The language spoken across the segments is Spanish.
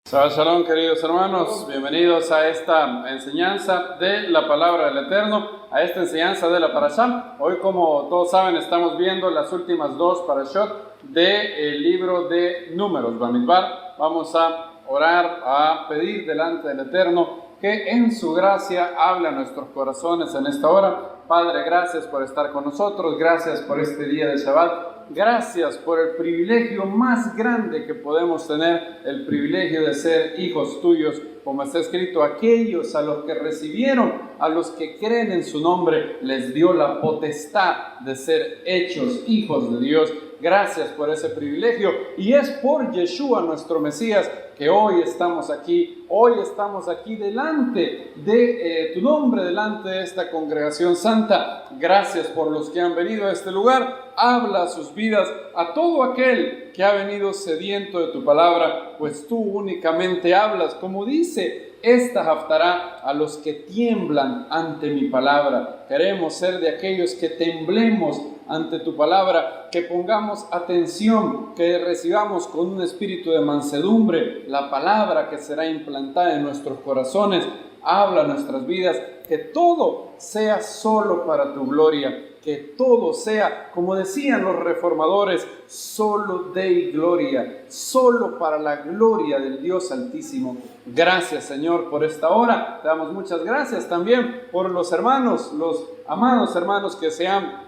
Shabbat Shalom, queridos hermanos, bienvenidos a esta enseñanza de la palabra del Eterno, a esta enseñanza de la Parashá. Hoy, como todos saben, estamos viendo las últimas dos Parashot del libro de Números, Bamidbar. Vamos a orar, a pedir delante del Eterno que en su gracia hable a nuestros corazones en esta hora. Padre, gracias por estar con nosotros, gracias por este día de Shabbat. Gracias por el privilegio más grande que podemos tener, el privilegio de ser hijos tuyos, como está escrito, aquellos a los que recibieron, a los que creen en su nombre, les dio la potestad de ser hechos hijos de Dios. Gracias por ese privilegio, y es por Yeshua, nuestro Mesías, que hoy estamos aquí delante de tu nombre, delante de esta congregación santa. Gracias por los que han venido a este lugar. Habla a sus vidas, a todo aquel que ha venido sediento de tu palabra, pues tú únicamente hablas, como dice esta Haftará, a los que tiemblan ante mi palabra. Queremos ser de aquellos que temblemos ante tu palabra, que pongamos atención, que recibamos con un espíritu de mansedumbre la palabra que será implantada en nuestros corazones. Habla a nuestras vidas, que todo sea solo para tu gloria, que todo sea, como decían los reformadores, solo Dei Gloria, solo para la gloria del Dios Altísimo. Gracias, Señor, por esta hora. Te damos muchas gracias también por los hermanos, los amados hermanos que se han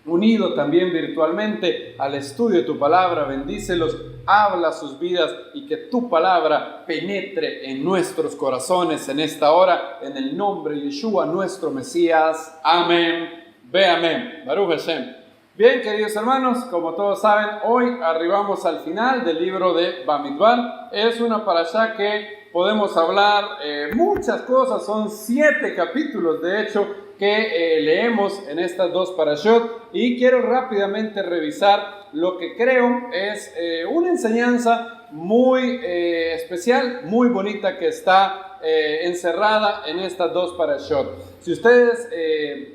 unido también virtualmente al estudio de tu palabra. Bendícelos, habla sus vidas y que tu palabra penetre en nuestros corazones en esta hora, en el nombre de Yeshua, nuestro Mesías. Amén. Ve amén. Baruch Hashem. Bien, queridos hermanos, como todos saben, hoy arribamos al final del libro de Bamidbar. Es una parashá que podemos hablar muchas cosas, son 7 capítulos de hecho que leemos en estas dos parashot, y quiero rápidamente revisar lo que creo es una enseñanza muy especial, muy bonita, que está encerrada en estas dos parashot. Si ustedes,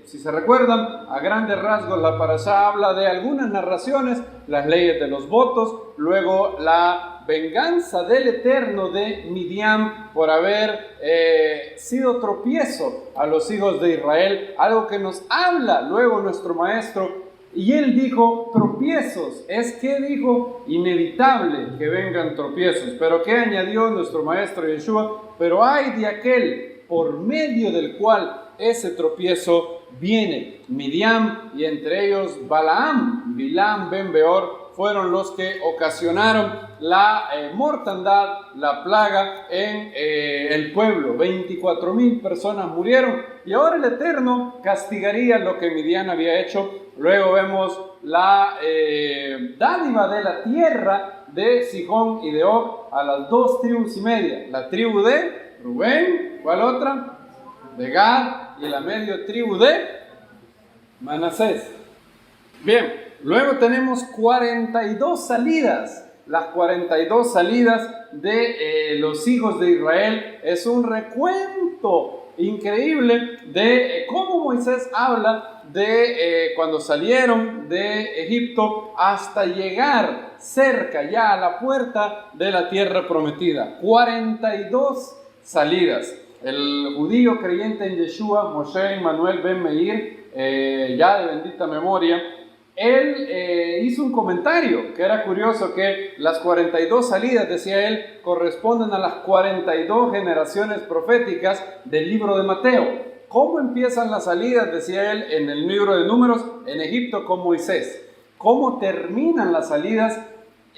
si se recuerdan, a grandes rasgos la parashá habla de algunas narraciones, las leyes de los votos, luego la venganza del Eterno de Midian por haber sido tropiezo a los hijos de Israel, algo que nos habla luego nuestro maestro. Y él dijo tropiezos, es que dijo inevitable que vengan tropiezos, pero ¿qué añadió nuestro maestro Yeshua? Pero hay de aquel por medio del cual ese tropiezo viene. Midian y entre ellos Balaam, Bilam ben Beor, fueron los que ocasionaron la mortandad, la plaga en el pueblo. 24,000 personas murieron, y ahora el Eterno castigaría lo que Midian había hecho. Luego vemos la dádiva de la tierra de Sihón y de Og a las 2 tribus y media. La tribu de Rubén, ¿cuál otra? De Gad, y la medio tribu de Manasés. Bien, luego tenemos 42 salidas. Las 42 salidas de los hijos de Israel es un recuento increíble de cómo Moisés habla de cuando salieron de Egipto hasta llegar cerca ya a la puerta de la tierra prometida. 42 salidas. El judío creyente en Yeshua, Moshe Immanuel ben Meir, ya de bendita memoria, él hizo un comentario que era curioso, que las 42 salidas, decía él, corresponden a las 42 generaciones proféticas del libro de Mateo. ¿Cómo empiezan las salidas? Decía él en el libro de Números, en Egipto con Moisés. ¿Cómo terminan las salidas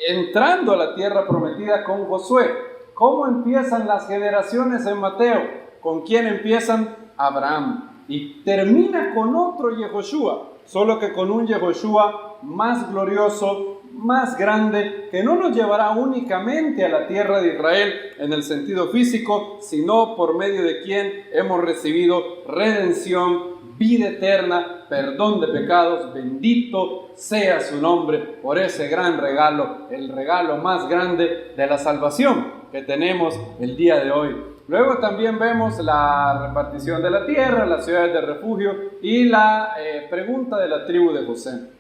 entrando a la tierra prometida con Josué? ¿Cómo empiezan las generaciones en Mateo? ¿Con quién empiezan? Abraham. Y termina con otro Yehoshua, solo que con un Yehoshua más glorioso, más grande, que no nos llevará únicamente a la tierra de Israel en el sentido físico, sino por medio de quien hemos recibido redención, vida eterna, perdón de pecados. Bendito sea su nombre por ese gran regalo, el regalo más grande de la salvación que tenemos el día de hoy. Luego también vemos la repartición de la tierra, las ciudades de refugio y la pregunta de la tribu de José.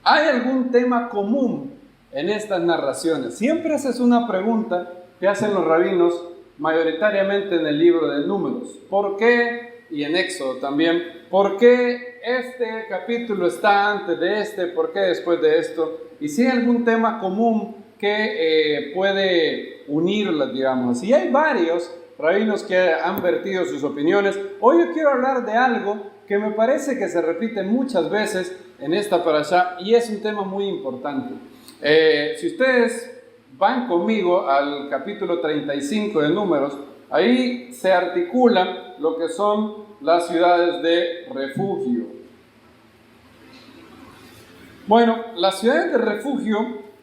¿Hay algún tema común en estas narraciones? Siempre haces una pregunta que hacen los rabinos mayoritariamente en el libro de Números. ¿Por qué? Y en Éxodo también. ¿Por qué este capítulo está antes de este? ¿Por qué después de esto? Y si hay algún tema común que puede unirlas, digamos. Y hay varios rabinos que han vertido sus opiniones. Hoy yo quiero hablar de algo que me parece que se repite muchas veces en esta parashá y es un tema muy importante. Si ustedes van conmigo al capítulo 35 de Números, ahí se articula lo que son las ciudades de refugio. Bueno, las ciudades de refugio,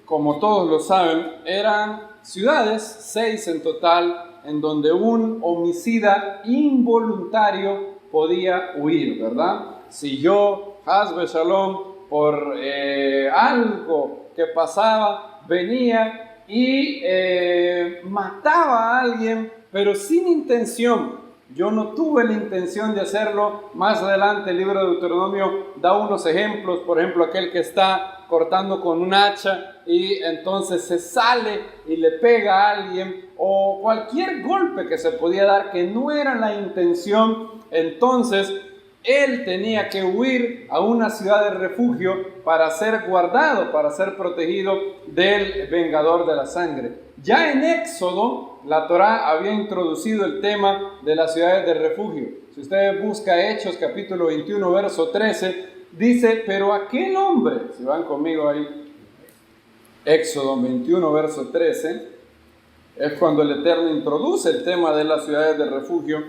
como todos lo saben, eran ciudades, 6 en total, en donde un homicida involuntario podía huir, ¿verdad? Si yo, Hasbe Shalom, por algo que pasaba, venía y mataba a alguien, pero sin intención. Yo no tuve la intención de hacerlo. Más adelante el libro de Deuteronomio da unos ejemplos, por ejemplo, aquel que está cortando con un hacha y entonces se sale y le pega a alguien, o cualquier golpe que se podía dar que no era la intención, entonces él tenía que huir a una ciudad de refugio para ser guardado, para ser protegido del vengador de la sangre. Ya en Éxodo, la Torá había introducido el tema de las ciudades de refugio. Si usted busca Hechos capítulo 21, verso 13, dice, pero aquel hombre, si van conmigo ahí, Éxodo 21, verso 13, es cuando el Eterno introduce el tema de las ciudades de refugio.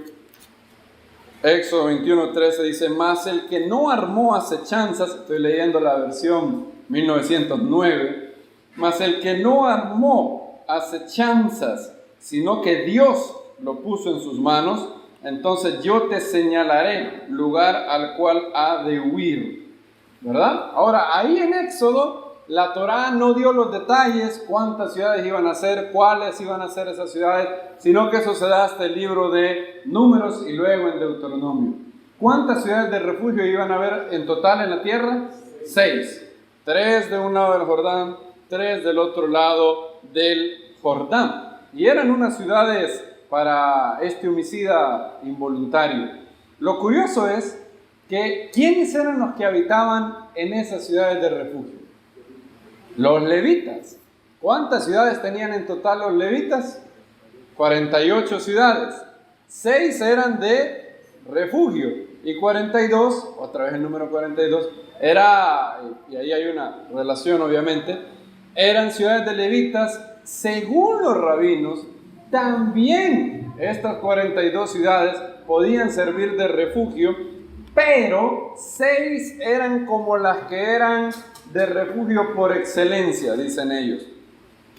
Éxodo 21:13 dice, mas el que no armó acechanzas, estoy leyendo la versión 1909, mas el que no armó acechanzas, sino que Dios lo puso en sus manos, entonces yo te señalaré lugar al cual ha de huir, ¿verdad? Ahora, ahí en Éxodo, la Torá no dio los detalles, cuántas ciudades iban a ser, cuáles iban a ser esas ciudades, sino que eso se da hasta el libro de Números y luego en Deuteronomio. ¿Cuántas ciudades de refugio iban a haber en total en la tierra? 6. 3 de un lado del Jordán, 3 del otro lado del Jordán. Y eran unas ciudades para este homicida involuntario. Lo curioso es que ¿quiénes eran los que habitaban en esas ciudades de refugio? Los levitas. ¿Cuántas ciudades tenían en total los levitas? 48 ciudades. 6 eran de refugio y 42, otra vez el número 42, era, y ahí hay una relación obviamente, eran ciudades de levitas. Según los rabinos, también estas 42 ciudades podían servir de refugio, pero 6 eran como las que eran de refugio por excelencia, dicen ellos.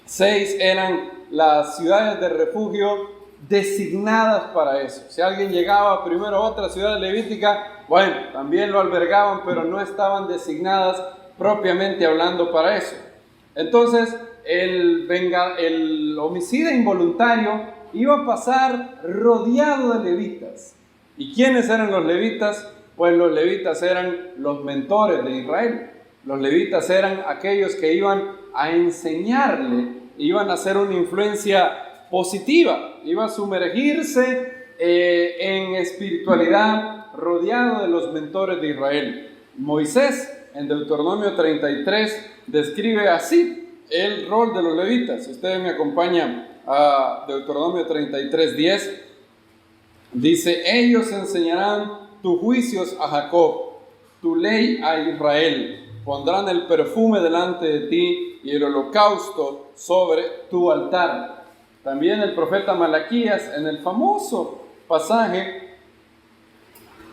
6 eran las ciudades de refugio designadas para eso. Si alguien llegaba primero a otra ciudad levítica, bueno, también lo albergaban, pero no estaban designadas propiamente hablando para eso. Entonces, el homicida involuntario iba a pasar rodeado de levitas. ¿Y quiénes eran los levitas? Pues los levitas eran los mentores de Israel. Los levitas eran aquellos que iban a enseñarle, iban a hacer una influencia positiva, iba a sumergirse en espiritualidad rodeado de los mentores de Israel. Moisés en Deuteronomio 33 describe así el rol de los levitas. Si ustedes me acompañan a Deuteronomio 33:10, dice, ellos enseñarán tus juicios a Jacob, tu ley a Israel. Pondrán el perfume delante de ti y el holocausto sobre tu altar. También el profeta Malaquías, en el famoso pasaje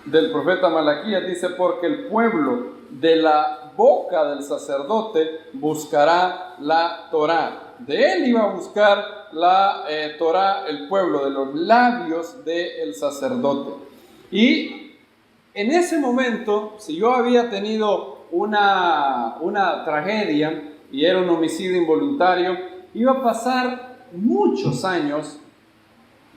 del profeta Malaquías, dice, porque el pueblo de la boca del sacerdote buscará la Torá. De él iba a buscar la Torá el pueblo, de los labios del sacerdote. Y en ese momento, si yo había tenido una tragedia y era un homicidio involuntario, iba a pasar muchos años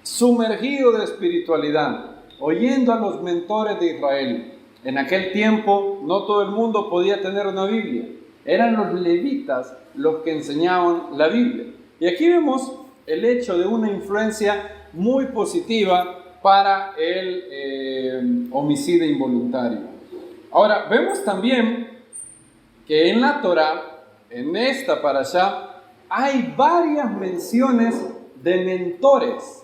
sumergido de espiritualidad, oyendo a los mentores de Israel. En aquel tiempo no todo el mundo podía tener una Biblia, eran los levitas los que enseñaban la Biblia. Y aquí vemos el hecho de una influencia muy positiva para el homicidio involuntario. Ahora, vemos también que en la Torá, en esta parashá, hay varias menciones de mentores,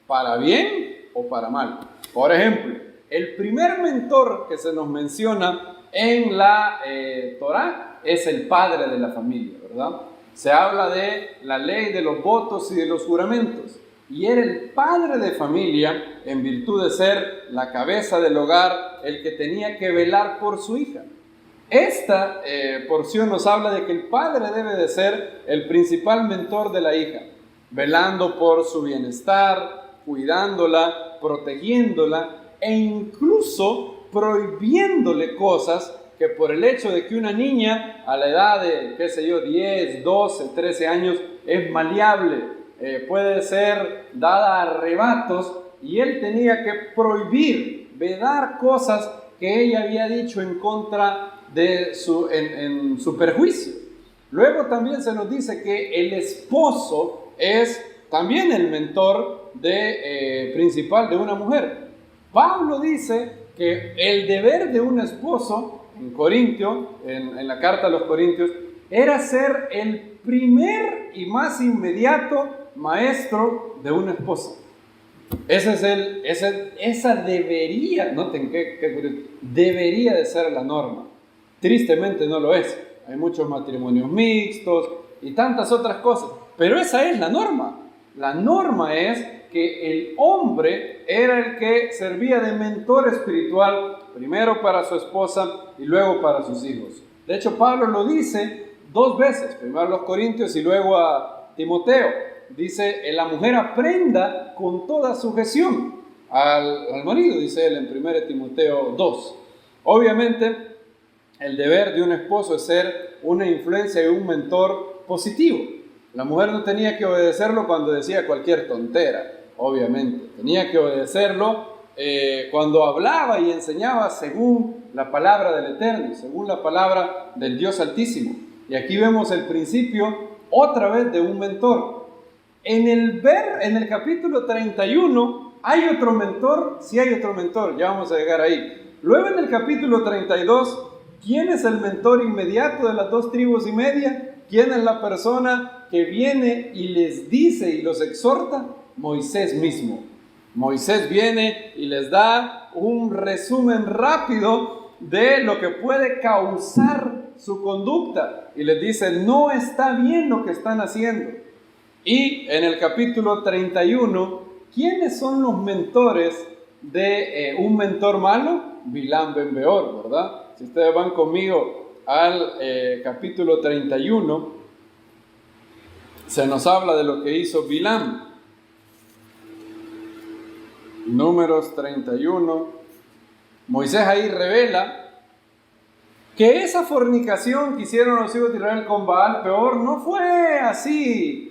para bien o para mal. Por ejemplo, el primer mentor que se nos menciona en la Torá es el padre de la familia, ¿verdad? Se habla de la ley de los votos y de los juramentos. Y era el padre de familia, en virtud de ser la cabeza del hogar, el que tenía que velar por su hija. Esta porción nos habla de que el padre debe de ser el principal mentor de la hija, velando por su bienestar, cuidándola, protegiéndola e incluso prohibiéndole cosas que por el hecho de que una niña a la edad de, 10, 12, 13 años es maleable, puede ser dada a arrebatos, y él tenía que prohibir, vedar cosas que ella había dicho en contra de en su perjuicio. Luego también se nos dice que el esposo es también el mentor principal de una mujer. Pablo dice que el deber de un esposo en la carta a los Corintios, era ser el primer y más inmediato maestro de una esposa. Esa debería, noten debería de ser la norma. Tristemente no lo es. Hay muchos matrimonios mixtos y tantas otras cosas, pero esa es la norma. La norma es que el hombre era el que servía de mentor espiritual, primero para su esposa y luego para sus hijos. De hecho, Pablo lo dice 2 veces, primero a los Corintios y luego a Timoteo. Dice, la mujer aprenda con toda sujeción al marido, dice él en 1 Timoteo 2. Obviamente, el deber de un esposo es ser una influencia y un mentor positivo. La mujer no tenía que obedecerlo cuando decía cualquier tontera, obviamente. Tenía que obedecerlo cuando hablaba y enseñaba según la palabra del Eterno, según la palabra del Dios Altísimo. Y aquí vemos el principio otra vez de un mentor. En el capítulo 31 hay otro mentor, sí hay otro mentor, ya vamos a llegar ahí. Luego en el capítulo 32, ¿quién es el mentor inmediato de las 2 tribus y media? ¿Quién es la persona que viene y les dice y los exhorta? Moisés mismo. Moisés viene y les da un resumen rápido de lo que puede causar su conducta. Y les dice, no está bien lo que están haciendo. Y en el capítulo 31, ¿quiénes son los mentores de un mentor malo? Bilam ben Beor, ¿verdad? Si ustedes van conmigo al capítulo 31, se nos habla de lo que hizo Bilam. Números 31. Moisés ahí revela que esa fornicación que hicieron los hijos de Israel con Baal Peor no fue así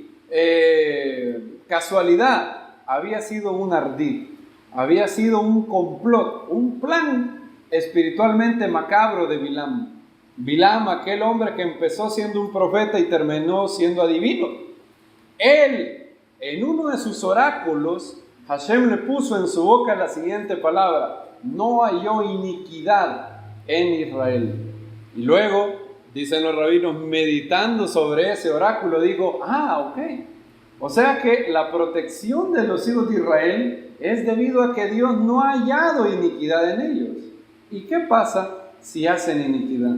casualidad, había sido un ardid, había sido un complot, un plan espiritualmente macabro de Bilam. Bilam, aquel hombre que empezó siendo un profeta y terminó siendo adivino. Él, en uno de sus oráculos, Hashem le puso en su boca la siguiente palabra: no halló iniquidad en Israel. Y luego, dicen los rabinos, meditando sobre ese oráculo, digo, ok. O sea que la protección de los hijos de Israel es debido a que Dios no ha hallado iniquidad en ellos. ¿Y qué pasa si hacen iniquidad?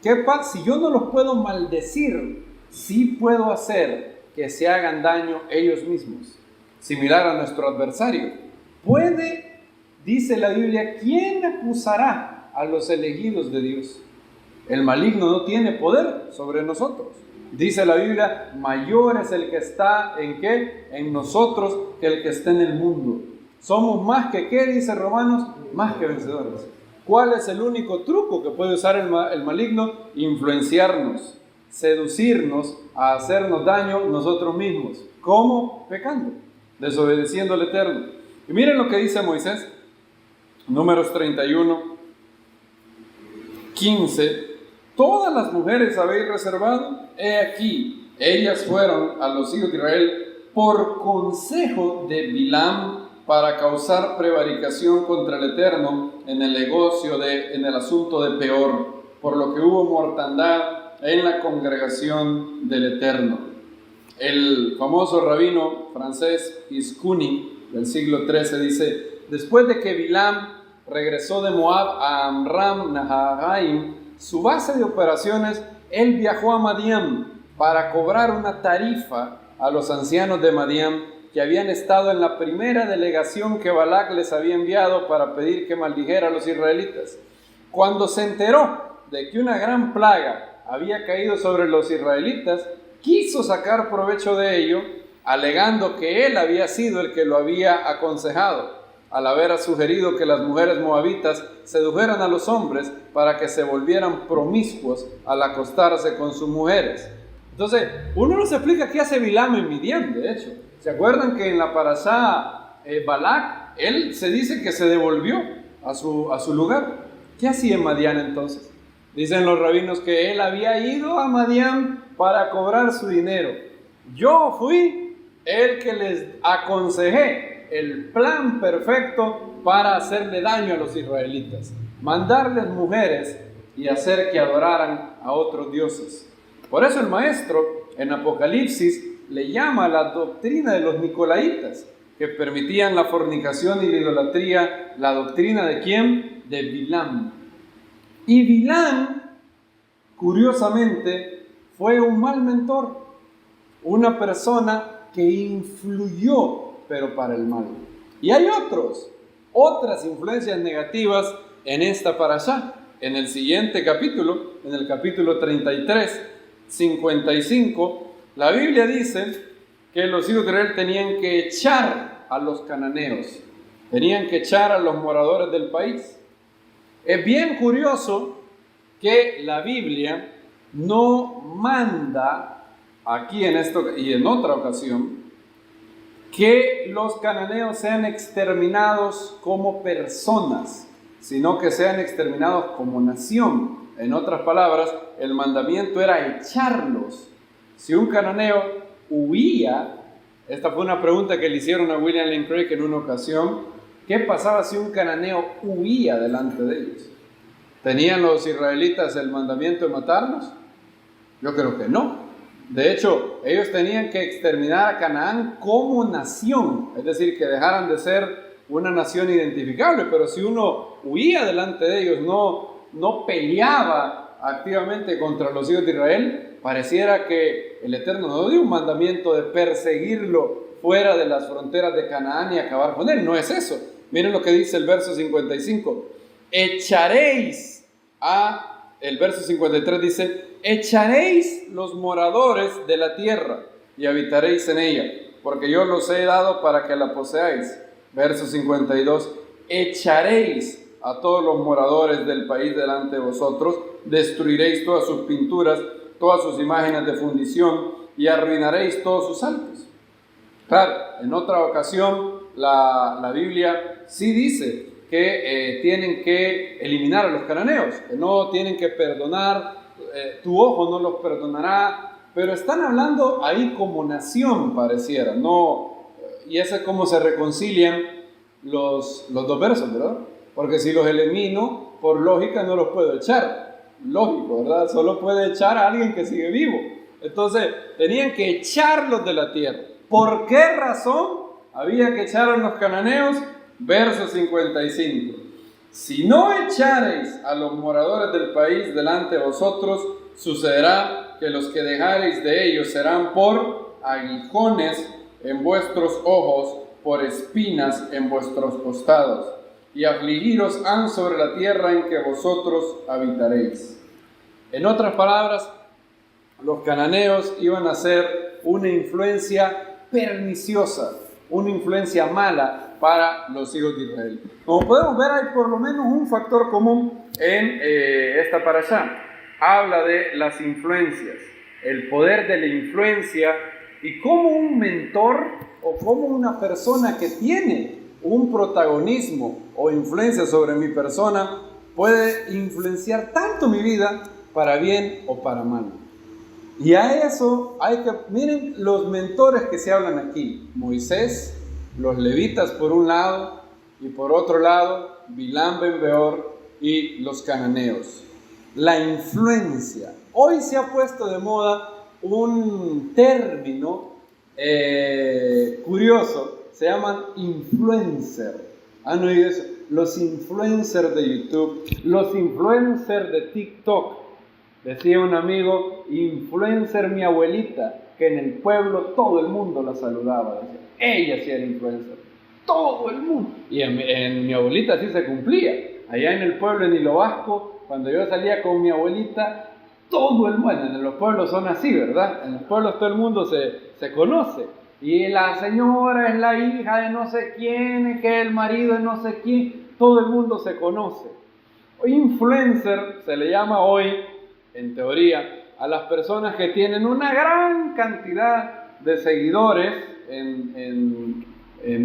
¿Qué pasa si yo no los puedo maldecir? Sí puedo hacer que se hagan daño ellos mismos. Similar a nuestro adversario. Dice la Biblia, ¿quién acusará a los elegidos de Dios? El maligno no tiene poder sobre nosotros. Dice la Biblia, mayor es el que está ¿en qué? En nosotros que el que está en el mundo. Somos más que ¿qué? Dice Romanos, más que vencedores. ¿Cuál es el único truco que puede usar el maligno? Influenciarnos, seducirnos a hacernos daño nosotros mismos. ¿Cómo? Pecando, desobedeciendo al Eterno. Y miren lo que dice Moisés, Números 31, 15. Todas las mujeres habéis reservado, he aquí, ellas fueron a los hijos de Israel por consejo de Bilam para causar prevaricación contra el Eterno en el negocio en el asunto de Peor, por lo que hubo mortandad en la congregación del Eterno. El famoso rabino francés Iscuni del siglo XIII dice: después de que Bilam regresó de Moab a Amram Naharaim, su base de operaciones, él viajó a Madián para cobrar una tarifa a los ancianos de Madián que habían estado en la primera delegación que Balac les había enviado para pedir que maldijera a los israelitas. Cuando se enteró de que una gran plaga había caído sobre los israelitas, quiso sacar provecho de ello, alegando que él había sido el que lo había aconsejado, al haber sugerido que las mujeres moabitas sedujeran a los hombres para que se volvieran promiscuos al acostarse con sus mujeres. Entonces, uno nos explica qué hace Bilam en Midian, de hecho. ¿Se acuerdan que en la parashá Balac, él se dice que se devolvió a su lugar? ¿Qué hacía en Madián entonces? Dicen los rabinos que él había ido a Madián para cobrar su dinero. Yo fui el que les aconsejé el plan perfecto para hacerle daño a los israelitas, mandarles mujeres y hacer que adoraran a otros dioses. Por eso el maestro en Apocalipsis le llama la doctrina de los nicolaitas, que permitían la fornicación y la idolatría, la doctrina ¿de quién? De Bilam. Y Bilam, curiosamente, fue un mal mentor, una persona que influyó, pero para el mal. Y hay otras influencias negativas en esta parashá. En el siguiente capítulo, en el capítulo 33, 55, la Biblia dice que los hijos de Israel tenían que echar a los cananeos, tenían que echar a los moradores del país. Es bien curioso que la Biblia no manda aquí en esto y en otra ocasión que los cananeos sean exterminados como personas, sino que sean exterminados como nación. En otras palabras, el mandamiento era echarlos. Si un cananeo huía, esta fue una pregunta que le hicieron a William Lane Craig en una ocasión: ¿qué pasaba si un cananeo huía delante de ellos? ¿Tenían los israelitas el mandamiento de matarlos? Yo creo que no. De hecho, ellos tenían que exterminar a Canaán como nación, es decir, que dejaran de ser una nación identificable. Pero si uno huía delante de ellos, no peleaba activamente contra los hijos de Israel, pareciera que el Eterno no dio un mandamiento de perseguirlo fuera de las fronteras de Canaán y acabar con él. No es eso. Miren lo que dice el verso 55. El verso 53 dice: echaréis los moradores de la tierra y habitaréis en ella, porque yo los he dado para que la poseáis. Verso 52. Echaréis a todos los moradores del país delante de vosotros, destruiréis todas sus pinturas, todas sus imágenes de fundición, y arruinaréis todos sus altos. Claro, en otra ocasión la Biblia sí dice que tienen que eliminar a los cananeos, que no tienen que perdonar, tu ojo no los perdonará, pero están hablando ahí como nación, pareciera, no, y eso es como se reconcilian los dos versos, ¿verdad? Porque si los elimino, por lógica no los puedo echar, lógico, ¿verdad? Solo puede echar a alguien que sigue vivo. Entonces, tenían que echarlos de la tierra. ¿Por qué razón había que echar a los cananeos? Verso 55. Si no echareis a los moradores del país delante de vosotros, sucederá que los que dejareis de ellos serán por aguijones en vuestros ojos, por espinas en vuestros costados, y afligiros han sobre la tierra en que vosotros habitaréis. En otras palabras, los cananeos iban a ser una influencia perniciosa, una influencia mala para los hijos de Israel. Como podemos ver, hay por lo menos un factor común en esta parashá. Habla de las influencias, el poder de la influencia, y cómo un mentor o cómo una persona que tiene un protagonismo o influencia sobre mi persona puede influenciar tanto mi vida para bien o para mal. Y a eso miren los mentores que se hablan aquí: Moisés, los levitas por un lado, y por otro lado Bilam ben Beor y los cananeos. La influencia. Hoy se ha puesto de moda un término curioso, se llaman influencer. ¿Han oído eso? Los influencers de YouTube, los influencers de TikTok. Decía un amigo: influencer mi abuelita, que en el pueblo todo el mundo la saludaba. Decía, ella sí era influencer, todo el mundo. Y en mi abuelita sí se cumplía. Allá en el pueblo, en Hilo Vasco, cuando yo salía con mi abuelita, todo el mundo, en los pueblos son así, ¿verdad? En los pueblos todo el mundo se conoce. Y la señora es la hija de no sé quién, que el marido de no sé quién, todo el mundo se conoce. Influencer se le llama hoy, en teoría, a las personas que tienen una gran cantidad de seguidores en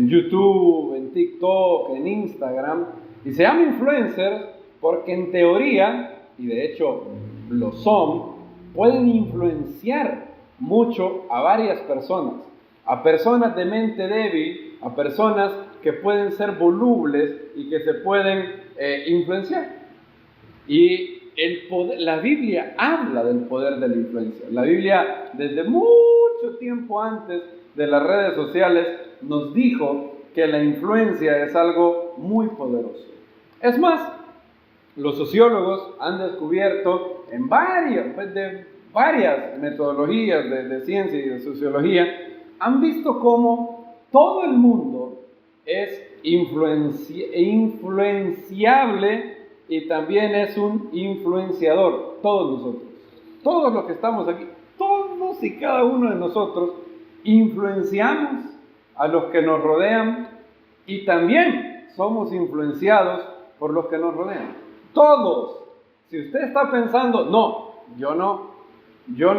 YouTube, en TikTok, en Instagram, y se llama influencer porque en teoría, y de hecho lo son, pueden influenciar mucho a varias personas, a personas de mente débil, a personas que pueden ser volubles y que se pueden influenciar. Y la Biblia habla del poder de la influencia. La Biblia, desde mucho tiempo antes de las redes sociales, nos dijo que la influencia es algo muy poderoso. Es más, los sociólogos han descubierto en varias metodologías de ciencia y de sociología, han visto cómo todo el mundo es influenciable y también es un influenciador. Todos nosotros, todos los que estamos aquí, todos y cada uno de nosotros influenciamos a los que nos rodean y también somos influenciados por los que nos rodean. Todos. Si usted está pensando, no, yo no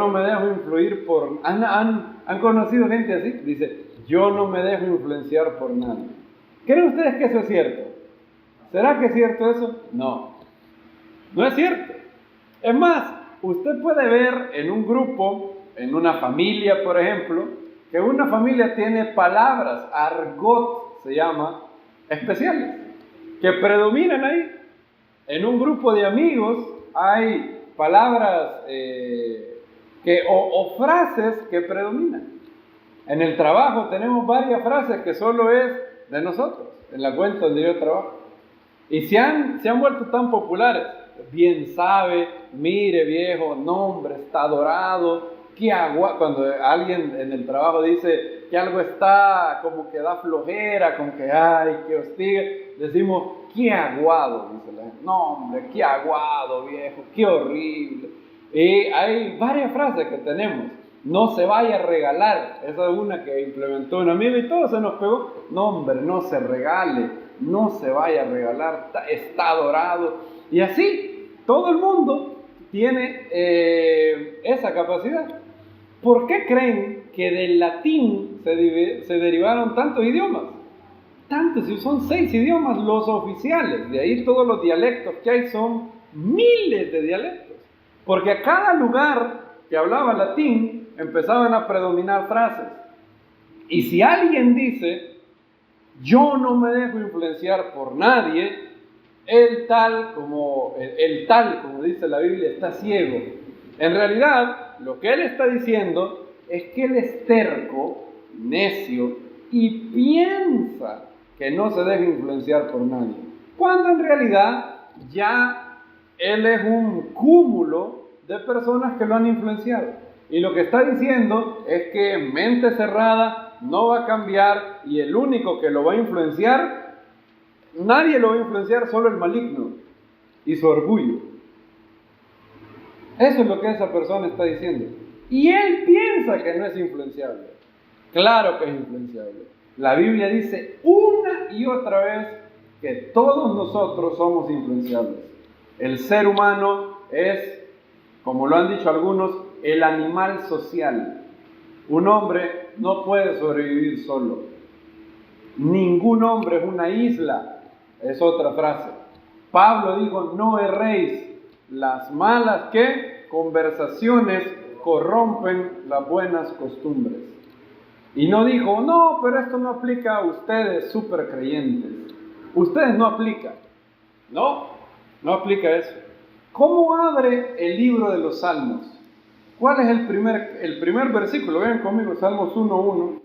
me dejo influir por... ¿Han conocido gente así? Dice, yo no me dejo influenciar por nadie. ¿Creen ustedes que eso es cierto? ¿Será que es cierto eso? No, no es cierto. Es más, usted puede ver en un grupo, en una familia, por ejemplo, que una familia tiene palabras, argot se llama, especiales, que predominan ahí. En un grupo de amigos hay palabras o frases que predominan. En el trabajo tenemos varias frases que solo es de nosotros, en la cuenta donde yo trabajo. Y se han vuelto tan populares. Bien sabe, mire viejo, no hombre, está dorado. Cuando alguien en el trabajo dice que algo está como que da flojera, como que ay, que hostiga, decimos, qué aguado, dice la gente. No hombre, qué aguado viejo, qué horrible. Y hay varias frases que tenemos. No se vaya a regalar. Esa es una que implementó un amigo y todo se nos pegó. No hombre, no se regale, no se vaya a regalar, está dorado. Y así, todo el mundo tiene esa capacidad. ¿Por qué creen que del latín se derivaron tantos idiomas? Tantos, y son 6 idiomas los oficiales. De ahí todos los dialectos que hay son miles de dialectos. Porque a cada lugar que hablaba latín empezaban a predominar frases. Y si alguien dice, yo no me dejo influenciar por nadie, el tal como dice la Biblia, está ciego. En realidad, lo que él está diciendo es que él es terco, necio, y piensa que no se deja influenciar por nadie. Cuando en realidad ya él es un cúmulo de personas que lo han influenciado. Y lo que está diciendo es que mente cerrada no va a cambiar y el único que lo va a influenciar, nadie lo va a influenciar, solo el maligno y su orgullo. Eso es lo que esa persona está diciendo. Y él piensa que no es influenciable. Claro que es influenciable. La Biblia dice una y otra vez que todos nosotros somos influenciables. El ser humano es, como lo han dicho algunos, el animal social. Un hombre no puede sobrevivir solo. Ningún hombre es una isla, es otra frase. Pablo dijo, no erréis. Las malas, ¿qué? Conversaciones corrompen las buenas costumbres. Y no dijo, no, pero esto no aplica a ustedes super creyentes. Ustedes no aplican. No aplica eso. ¿Cómo abre el libro de los Salmos? ¿Cuál es el primer versículo? Vean conmigo, Salmos 1:1.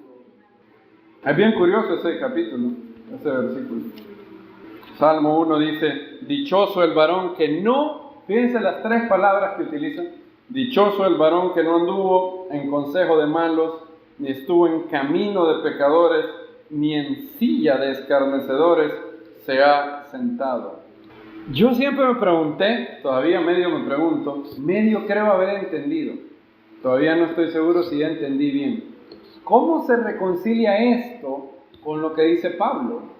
Es bien curioso ese capítulo, ese versículo. Salmo 1 dice, dichoso el varón que no, fíjense las tres palabras que utiliza, dichoso el varón que no anduvo en consejo de malos, ni estuvo en camino de pecadores, ni en silla de escarnecedores se ha sentado. Yo siempre me pregunté, todavía medio me pregunto, medio creo haber entendido, todavía no estoy seguro si ya entendí bien. ¿Cómo se reconcilia esto con lo que dice Pablo?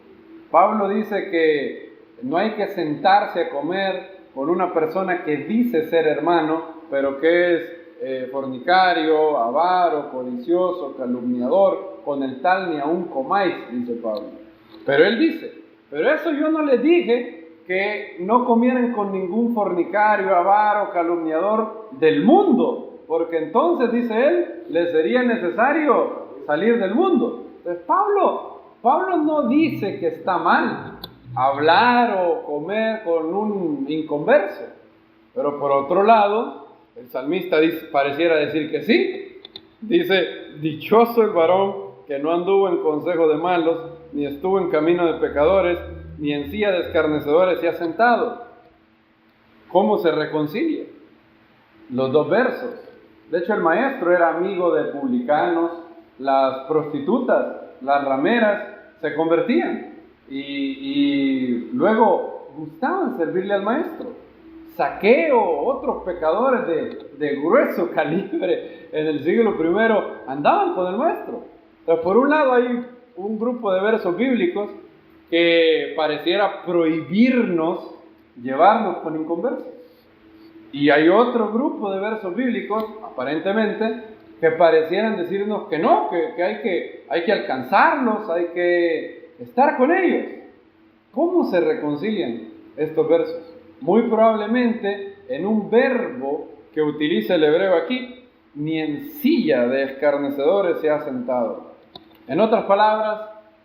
Pablo dice que no hay que sentarse a comer con una persona que dice ser hermano, pero que es fornicario, avaro, codicioso, calumniador, con el tal ni aun comáis, dice Pablo. Pero él dice, pero eso yo no les dije que no comieran con ningún fornicario, avaro, calumniador del mundo, porque entonces, dice él, les sería necesario salir del mundo. Entonces Pablo no dice que está mal hablar o comer con un inconverso, pero por otro lado, el salmista pareciera decir que sí. Dice, dichoso el varón que no anduvo en consejo de malos, ni estuvo en camino de pecadores, ni en silla de escarnecedores se ha sentado. ¿Cómo se reconcilia? Los dos versos. De hecho, el maestro era amigo de publicanos, las prostitutas, las rameras, se convertían y luego gustaban servirle al maestro. Zaqueo, otros pecadores de grueso calibre en el siglo I andaban con el maestro. Entonces, por un lado hay un grupo de versos bíblicos que pareciera prohibirnos llevarnos con inconversos. Y hay otro grupo de versos bíblicos, aparentemente, que parecieran decirnos que no, que hay que alcanzarlos, hay que estar con ellos. ¿Cómo se reconcilian estos versos? Muy probablemente en un verbo que utiliza el hebreo aquí, ni en silla de escarnecedores se ha sentado. En otras palabras,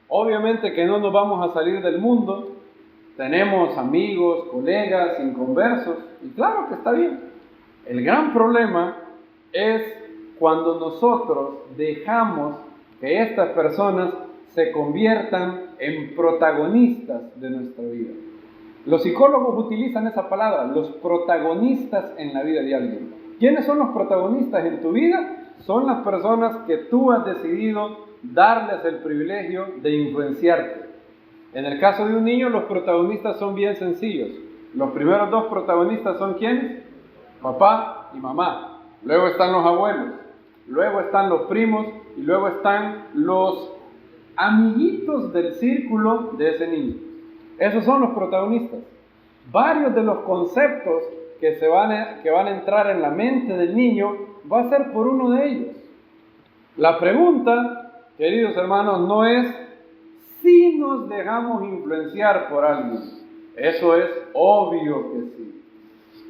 obviamente que no nos vamos a salir del mundo, tenemos amigos, colegas, inconversos, y claro que está bien. El gran problema es cuando nosotros dejamos que estas personas se conviertan en protagonistas de nuestra vida. Los psicólogos utilizan esa palabra, los protagonistas en la vida de alguien. ¿Quiénes son los protagonistas en tu vida? Son las personas que tú has decidido darles el privilegio de influenciarte. En el caso de un niño, los protagonistas son bien sencillos. Los primeros dos protagonistas son ¿quiénes? Papá y mamá. Luego están los abuelos. Luego están los primos. Y luego están los amiguitos del círculo de ese niño. Esos son los protagonistas. Varios de los conceptos que van a entrar en la mente del niño va a ser por uno de ellos. La pregunta, queridos hermanos, no es si nos dejamos influenciar por alguien. Eso es obvio que sí.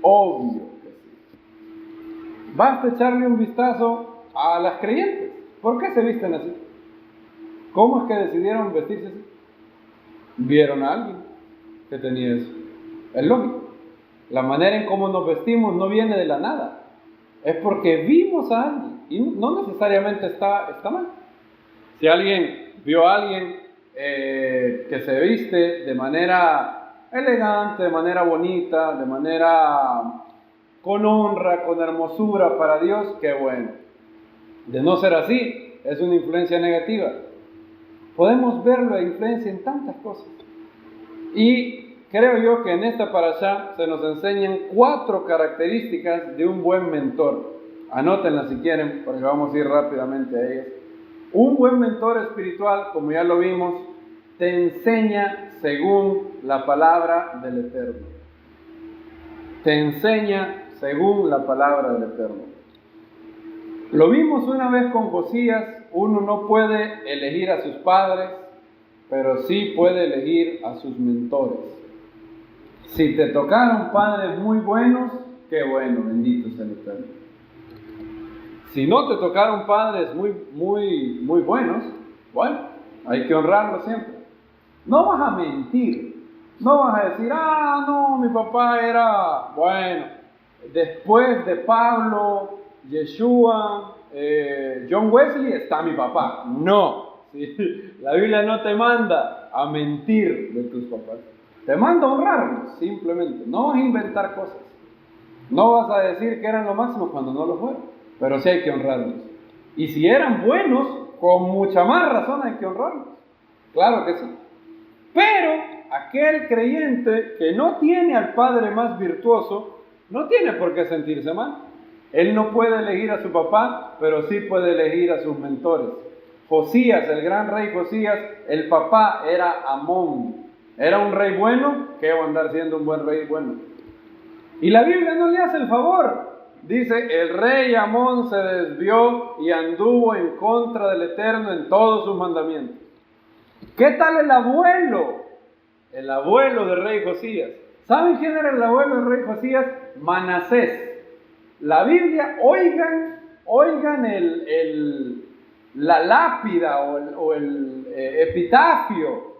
Obvio que sí. Basta echarle un vistazo a las creyentes. ¿Por qué se visten así? ¿Cómo es que decidieron vestirse así? Vieron a alguien que tenía eso. Es lógico. La manera en cómo nos vestimos no viene de la nada. Es porque vimos a alguien. Y no necesariamente está mal. Si alguien vio a alguien que se viste de manera elegante, de manera bonita, de manera con honra, con hermosura para Dios, qué bueno. De no ser así, es una influencia negativa. Podemos ver la influencia en tantas cosas. Y creo yo que en esta parashá se nos enseñan 4 características de un buen mentor. Anótenlas si quieren, porque vamos a ir rápidamente a ellas. Un buen mentor espiritual, como ya lo vimos, te enseña según la palabra del Eterno. Te enseña según la palabra del Eterno. Lo vimos una vez con Josías. Uno no puede elegir a sus padres, pero sí puede elegir a sus mentores. Si te tocaron padres muy buenos, qué bueno, bendito sea el Eterno. Si no te tocaron padres muy buenos, bueno, hay que honrarlos siempre. No vas a mentir, no vas a decir, no, mi papá era, bueno, después de Pablo, Yeshua, John Wesley está mi papá. No, ¿sí? La Biblia no te manda a mentir de tus papás, te manda a honrarlos simplemente. No vas a inventar cosas, no vas a decir que eran lo máximo cuando no lo fueron, pero sí hay que honrarlos. Y si eran buenos, con mucha más razón hay que honrarlos, claro que sí. Pero aquel creyente que no tiene al padre más virtuoso, no tiene por qué sentirse mal. Él no puede elegir a su papá, pero sí puede elegir a sus mentores. Josías, el gran rey Josías, el papá era Amón. Era un rey bueno, que va a andar siendo un buen rey bueno. Y la Biblia no le hace el favor. Dice, el rey Amón se desvió y anduvo en contra del Eterno en todos sus mandamientos. ¿Qué tal el abuelo? El abuelo del rey Josías. ¿Saben quién era el abuelo del rey Josías? Manasés. La Biblia, oigan la lápida o el epitafio.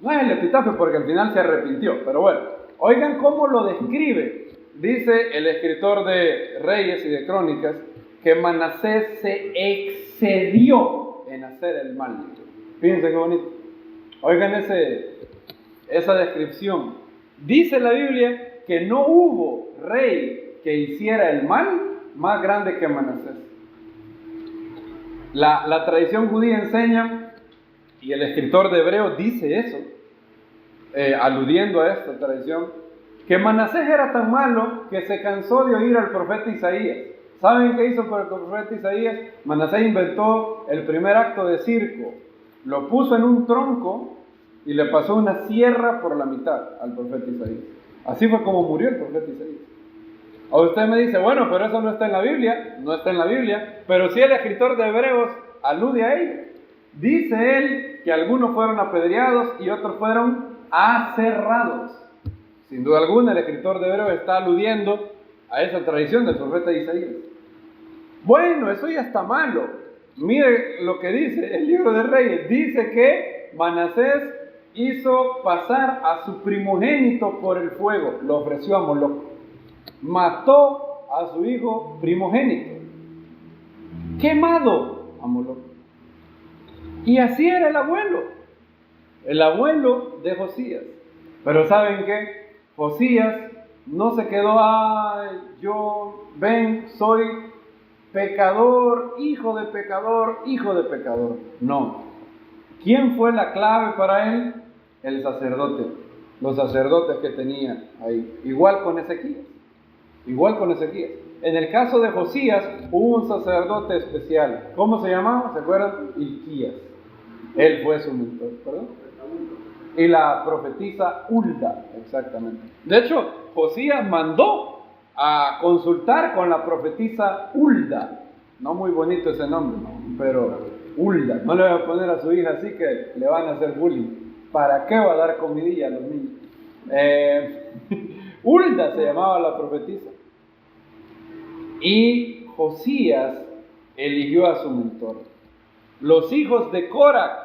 No es el epitafio porque al final se arrepintió, pero bueno, oigan cómo lo describe. Dice el escritor de Reyes y de Crónicas que Manasés se excedió en hacer el mal. Fíjense qué bonito. Oigan esa descripción. Dice la Biblia que no hubo rey que hiciera el mal más grande que Manasés. La tradición judía enseña, y el escritor de Hebreos dice eso, aludiendo a esta tradición, que Manasés era tan malo que se cansó de oír al profeta Isaías. ¿Saben qué hizo por el profeta Isaías? Manasés inventó el primer acto de circo. Lo puso en un tronco y le pasó una sierra por la mitad al profeta Isaías. Así fue como murió el profeta Isaías. O usted me dice, bueno, pero eso no está en la Biblia. No está en la Biblia, pero sí el escritor de Hebreos alude a ello. Dice él que algunos fueron apedreados y otros fueron aserrados. Sin duda alguna, el escritor de Hebreos está aludiendo a esa tradición del profeta Isaías. Bueno, eso ya está malo. Mire lo que dice el libro de Reyes. Dice que Manasés hizo pasar a su primogénito por el fuego. Lo ofreció a Moloc. Mató a su hijo primogénito. Quemado a Moloc. Y así era el abuelo de Josías. Pero ¿saben qué? Josías no se quedó, soy pecador, hijo de pecador. No. ¿Quién fue la clave para él? El sacerdote. Los sacerdotes que tenía ahí. Igual con Ezequías. En el caso de Josías hubo un sacerdote especial. ¿Cómo se llamaba? ¿Se acuerdan? Hilquías. Él fue su mentor, ¿perdón? Y la profetisa Hulda, exactamente. De hecho, Josías mandó a consultar con la profetisa Hulda. No muy bonito ese nombre, ¿no? Pero Hulda. No le voy a poner a su hija así que le van a hacer bullying. ¿Para qué va a dar comidilla a los niños? Hulda se llamaba la profetisa. Y Josías eligió a su mentor. Los hijos de Corach.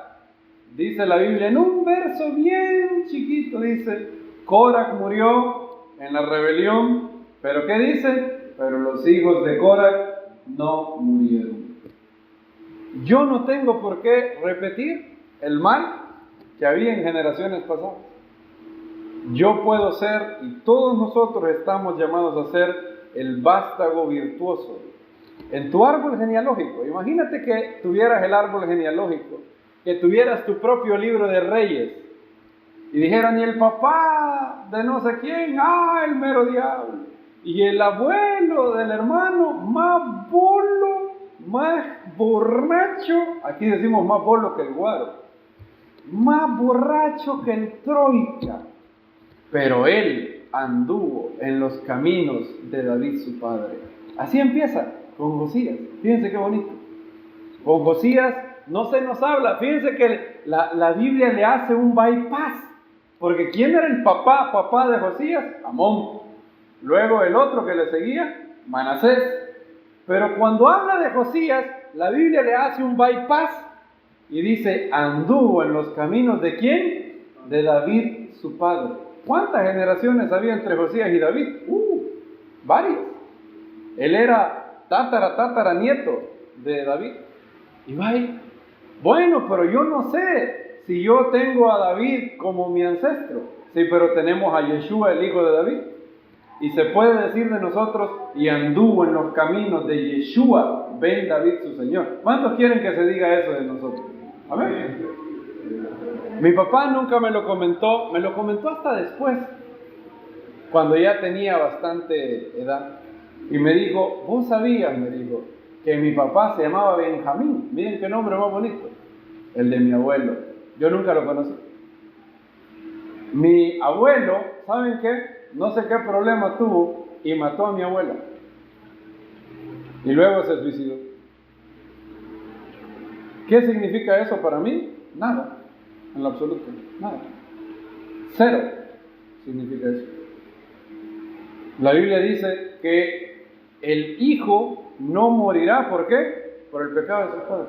Dice la Biblia en un verso bien chiquito, dice, Corach murió en la rebelión, pero ¿qué dice? Pero los hijos de Corach no murieron. Yo no tengo por qué repetir el mal que había en generaciones pasadas. Yo puedo ser, y todos nosotros estamos llamados a ser, el vástago virtuoso. En tu árbol genealógico, imagínate que tuvieras el árbol genealógico, que tuvieras tu propio libro de reyes y dijeran, y el papá de no sé quién, el mero diablo, y el abuelo del hermano, más bolo, más borracho, aquí decimos más bolo que el guaro, más borracho que el troika, pero él anduvo en los caminos de David su padre. Así empieza con Josías. Fíjense qué bonito. Con Josías no se nos habla. Fíjense que la Biblia le hace un bypass. Porque ¿quién era el papá de Josías? Amón. Luego el otro que le seguía, Manasés. Pero cuando habla de Josías, la Biblia le hace un bypass y dice, anduvo en los caminos ¿de quién? De David, su padre. ¿Cuántas generaciones había entre Josías y David? Varias. Él era tatara nieto de David. Y vaya, bueno, pero yo no sé si yo tengo a David como mi ancestro. Sí, pero tenemos a Yeshua, el hijo de David. Y se puede decir de nosotros, y anduvo en los caminos de Yeshua, ben David su Señor. ¿Cuántos quieren que se diga eso de nosotros? Amén. Mi papá nunca me lo comentó hasta después, cuando ya tenía bastante edad. Y me dijo, vos sabías, me dijo, que mi papá se llamaba Benjamín. Miren qué nombre más bonito, el de mi abuelo. Yo nunca lo conocí. Mi abuelo, ¿saben qué? No sé qué problema tuvo y mató a mi abuela. Y luego se suicidó. ¿Qué significa eso para mí? Nada, en lo absoluto, nada. Cero significa eso. La Biblia dice que el hijo no morirá, ¿por qué? Por el pecado de su padre.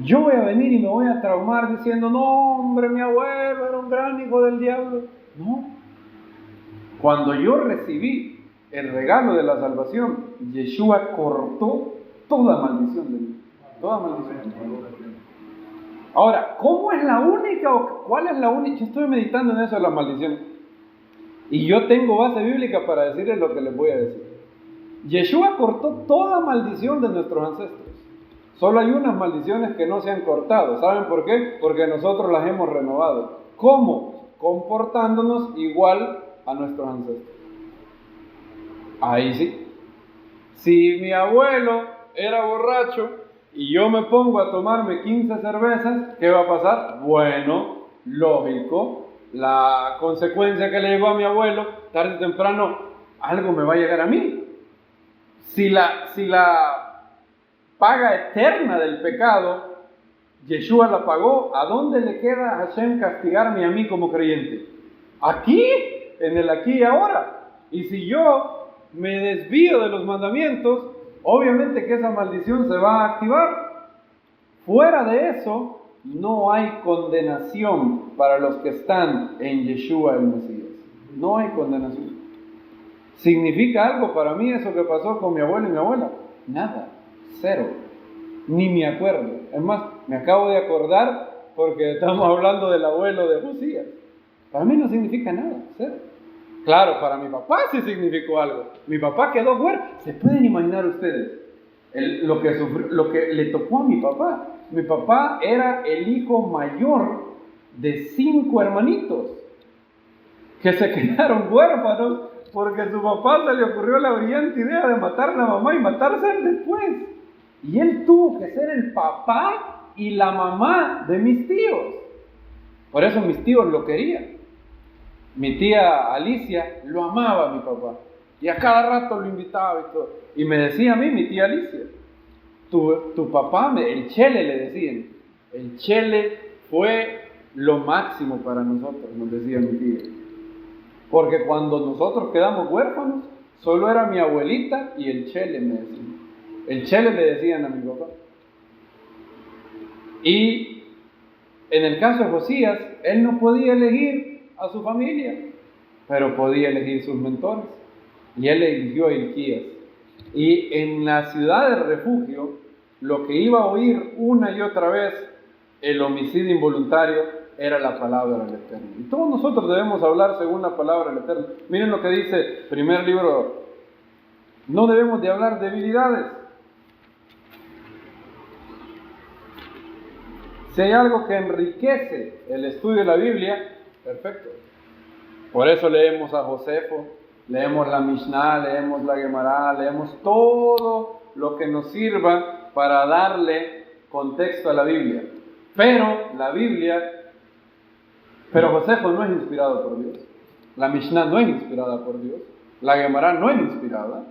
Yo voy a venir y me voy a traumar diciendo, no, hombre, mi abuelo era un gran hijo del diablo. No. Cuando yo recibí el regalo de la salvación, Yeshua cortó toda maldición de mí. Toda maldición. Ahora, ¿cómo es la única o cuál es la única? Yo estoy meditando en eso de las maldiciones. Y yo tengo base bíblica para decirles lo que les voy a decir. Yeshua cortó toda maldición de nuestros ancestros. Solo hay unas maldiciones que no se han cortado. ¿Saben por qué? Porque nosotros las hemos renovado. ¿Cómo? Comportándonos igual a nuestros ancestros. Ahí sí. Si mi abuelo era borracho y yo me pongo a tomarme 15 cervezas, ¿qué va a pasar? Bueno, lógico, la consecuencia que le llegó a mi abuelo, tarde o temprano, algo me va a llegar a mí. Si la paga eterna del pecado, Yeshua la pagó, ¿a dónde le queda a Hashem castigarme a mí como creyente? Aquí, en el aquí y ahora. Y si yo me desvío de los mandamientos, obviamente que esa maldición se va a activar. Fuera de eso, no hay condenación para los que están en Yeshua el Mesías. No hay condenación. ¿Significa algo para mí eso que pasó con mi abuelo y mi abuela? Nada, cero, ni me acuerdo. Es más, me acabo de acordar porque estamos hablando del abuelo de Josías. Para mí no significa nada, cero. Claro, para mi papá sí significó algo. Mi papá quedó huérfano. ¿Se pueden imaginar ustedes lo que le tocó a mi papá? Mi papá era el hijo mayor de 5 hermanitos que se quedaron huérfanos porque a su papá se le ocurrió la brillante idea de matar a la mamá y matarse él después. Y él tuvo que ser el papá y la mamá de mis tíos. Por eso mis tíos lo querían. Mi tía Alicia lo amaba a mi papá. Y a cada rato lo invitaba y todo. Y me decía a mí, mi tía Alicia, tu papá, el Chele le decían. El Chele fue lo máximo para nosotros, nos decía mi tía. Porque cuando nosotros quedamos huérfanos, solo era mi abuelita y el Chele, me decían. El Chele le decían a mi papá. Y en el caso de Josías, él no podía elegir a su familia, pero podía elegir sus mentores. Y él eligió a Hilquías. Y en la ciudad de refugio, lo que iba a oír una y otra vez el homicidio involuntario era la palabra del Eterno. Y todos nosotros debemos hablar según la palabra del Eterno. Miren lo que dice primer libro. No debemos de hablar debilidades. Si hay algo que enriquece el estudio de la Biblia, perfecto. Por eso leemos a Josefo, leemos la Mishnah, leemos la Gemara, leemos todo lo que nos sirva para darle contexto a la Biblia. Pero Josefo no es inspirado por Dios. La Mishnah no es inspirada por Dios. La Gemara no es inspirada.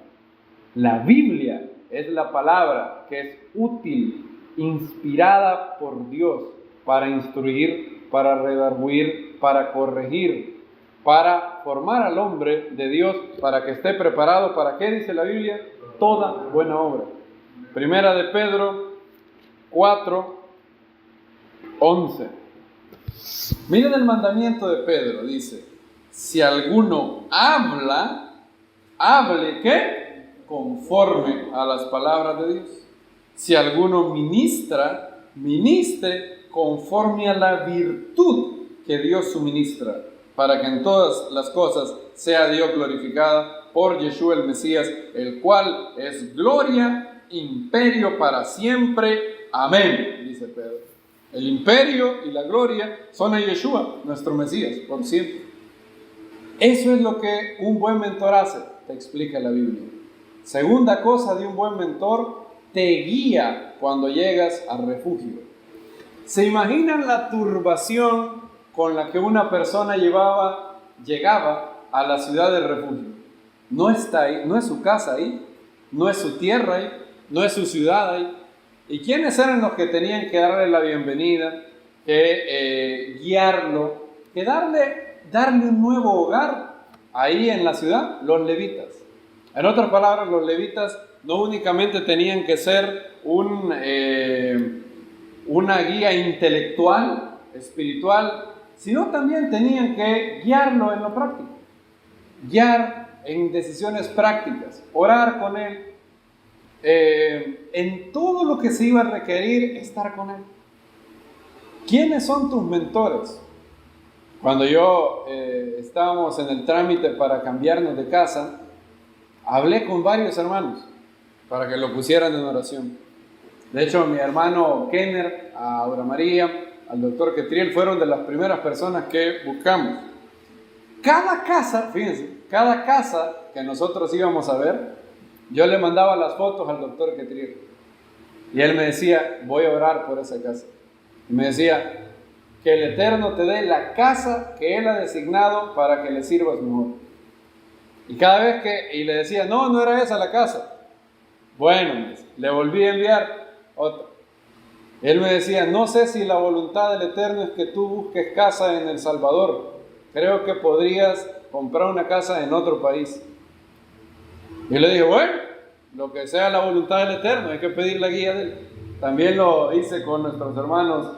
La Biblia es la palabra que es útil, inspirada por Dios para instruir, para redarguir, para corregir, para formar al hombre de Dios, para que esté preparado. ¿Para qué dice la Biblia? toda buena obra. Primera de Pedro 4:11. Miren el mandamiento de Pedro, dice: si alguno habla, hable ¿qué? Conforme a las palabras de Dios. Si alguno ministra, ministre conforme a la virtud que Dios suministra, para que en todas las cosas sea Dios glorificada por Yeshua el Mesías, el cual es gloria, imperio para siempre. Amén, dice Pedro. El imperio y la gloria son a Yeshua, nuestro Mesías, por siempre. Eso es lo que un buen mentor hace, te explica la Biblia. Segunda cosa de un buen mentor, te guía cuando llegas al refugio. ¿Se imaginan la turbación con la que una persona llegaba a la ciudad del refugio? No está ahí, no es su casa ahí, no es su tierra ahí, no es su ciudad ahí. ¿Y quiénes eran los que tenían que darle la bienvenida, que guiarlo, que darle un nuevo hogar ahí en la ciudad? Los levitas. En otras palabras, los levitas no únicamente tenían que ser una guía intelectual, espiritual, sino también tenían que guiarlo en lo práctico, guiar en decisiones prácticas, orar con él, en todo lo que se iba a requerir, estar con él. ¿Quiénes son tus mentores? Cuando estábamos en el trámite para cambiarnos de casa, hablé con varios hermanos para que lo pusieran en oración. De hecho, mi hermano Kenner, a Aura María, al doctor Ketriel, fueron de las primeras personas que buscamos. Cada casa, fíjense, cada casa que nosotros íbamos a ver, yo le mandaba las fotos al doctor Ketriel. Y él me decía, voy a orar por esa casa. Y me decía, que el Eterno te dé la casa que Él ha designado para que le sirvas mejor. Y cada vez y le decía, no era esa la casa. Bueno, le volví a enviar otra. Él me decía, no sé si la voluntad del Eterno es que tú busques casa en El Salvador. Creo que podrías comprar una casa en otro país. Y le dije, bueno, lo que sea la voluntad del Eterno, hay que pedir la guía de Él. También lo hice con nuestros hermanos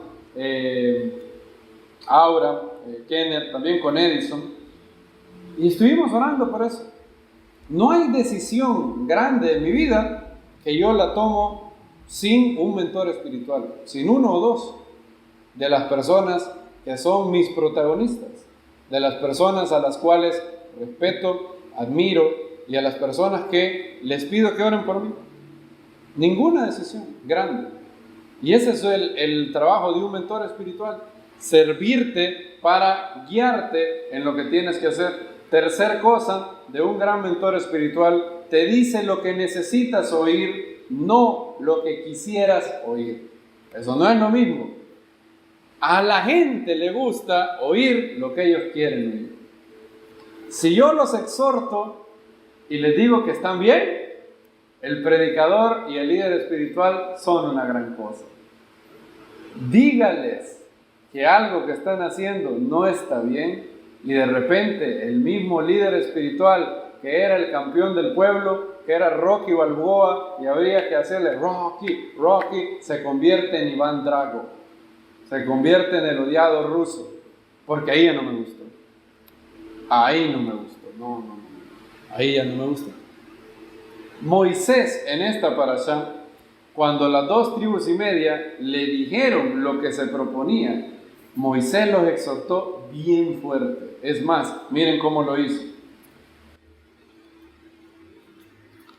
Aura, Kenner, también con Edison. Y estuvimos orando por eso. No hay decisión grande en mi vida que yo la tomo sin un mentor espiritual, sin uno o dos de las personas que son mis protagonistas, de las personas a las cuales respeto, admiro y a las personas que les pido que oren por mí. Ninguna decisión grande. Y ese es el trabajo de un mentor espiritual, servirte para guiarte en lo que tienes que hacer. Tercer cosa de un gran mentor espiritual, te dice lo que necesitas oír, no lo que quisieras oír. Eso no es lo mismo. A la gente le gusta oír lo que ellos quieren oír. Si yo los exhorto y les digo que están bien, el predicador y el líder espiritual son una gran cosa. Dígales que algo que están haciendo no está bien y de repente el mismo líder espiritual que era el campeón del pueblo, que era Rocky Balboa, y habría que hacerle Rocky, se convierte en Iván Drago, se convierte en el odiado ruso, porque ahí ya no me gustó. Ahí no me gustó, no. Ahí ya no me gusta. Moisés en esta parashá, cuando las 2,5 tribus le dijeron lo que se proponía, Moisés los exhortó bien fuerte. Es más, miren cómo lo hizo.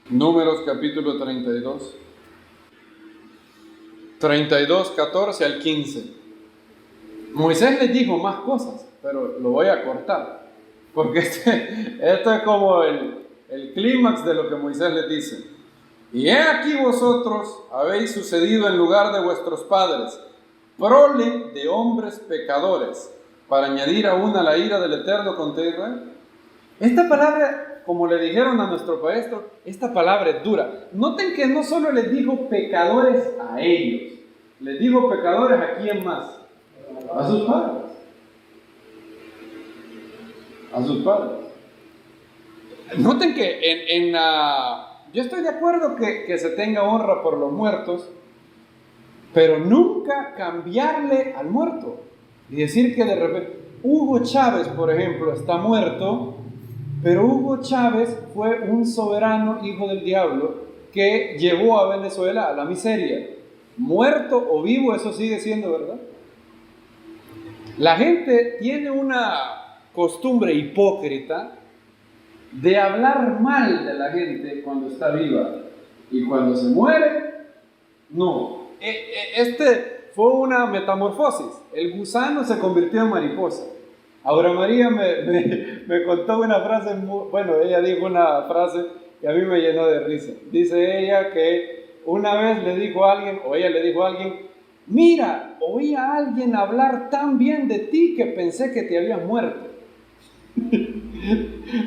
Números capítulo 32, 14 al 15. Moisés les dijo más cosas, pero lo voy a cortar, porque esto es como el clímax de lo que Moisés les dice. Y he aquí vosotros habéis sucedido en lugar de vuestros padres, prole de hombres pecadores, para añadir aún a la ira del Eterno contra Israel. Esta palabra, como le dijeron a nuestro maestro, esta palabra es dura. Noten que no solo les dijo pecadores a ellos, les dijo pecadores a quién más, a sus padres. A sus padres. Noten que yo estoy de acuerdo que se tenga honra por los muertos, pero nunca cambiarle al muerto. Y decir que de repente, Hugo Chávez, por ejemplo, está muerto, pero Hugo Chávez fue un soberano hijo del diablo que llevó a Venezuela a la miseria. Muerto o vivo, eso sigue siendo verdad. La gente tiene una costumbre hipócrita de hablar mal de la gente cuando está viva, y cuando se muere, no. Este fue una metamorfosis. El gusano se convirtió en mariposa. Ahora María me contó una frase, bueno, ella dijo una frase que a mí me llenó de risa. Dice ella que una vez le dijo a alguien, o ella le dijo a alguien, mira, oí a alguien hablar tan bien de ti que pensé que te habías muerto.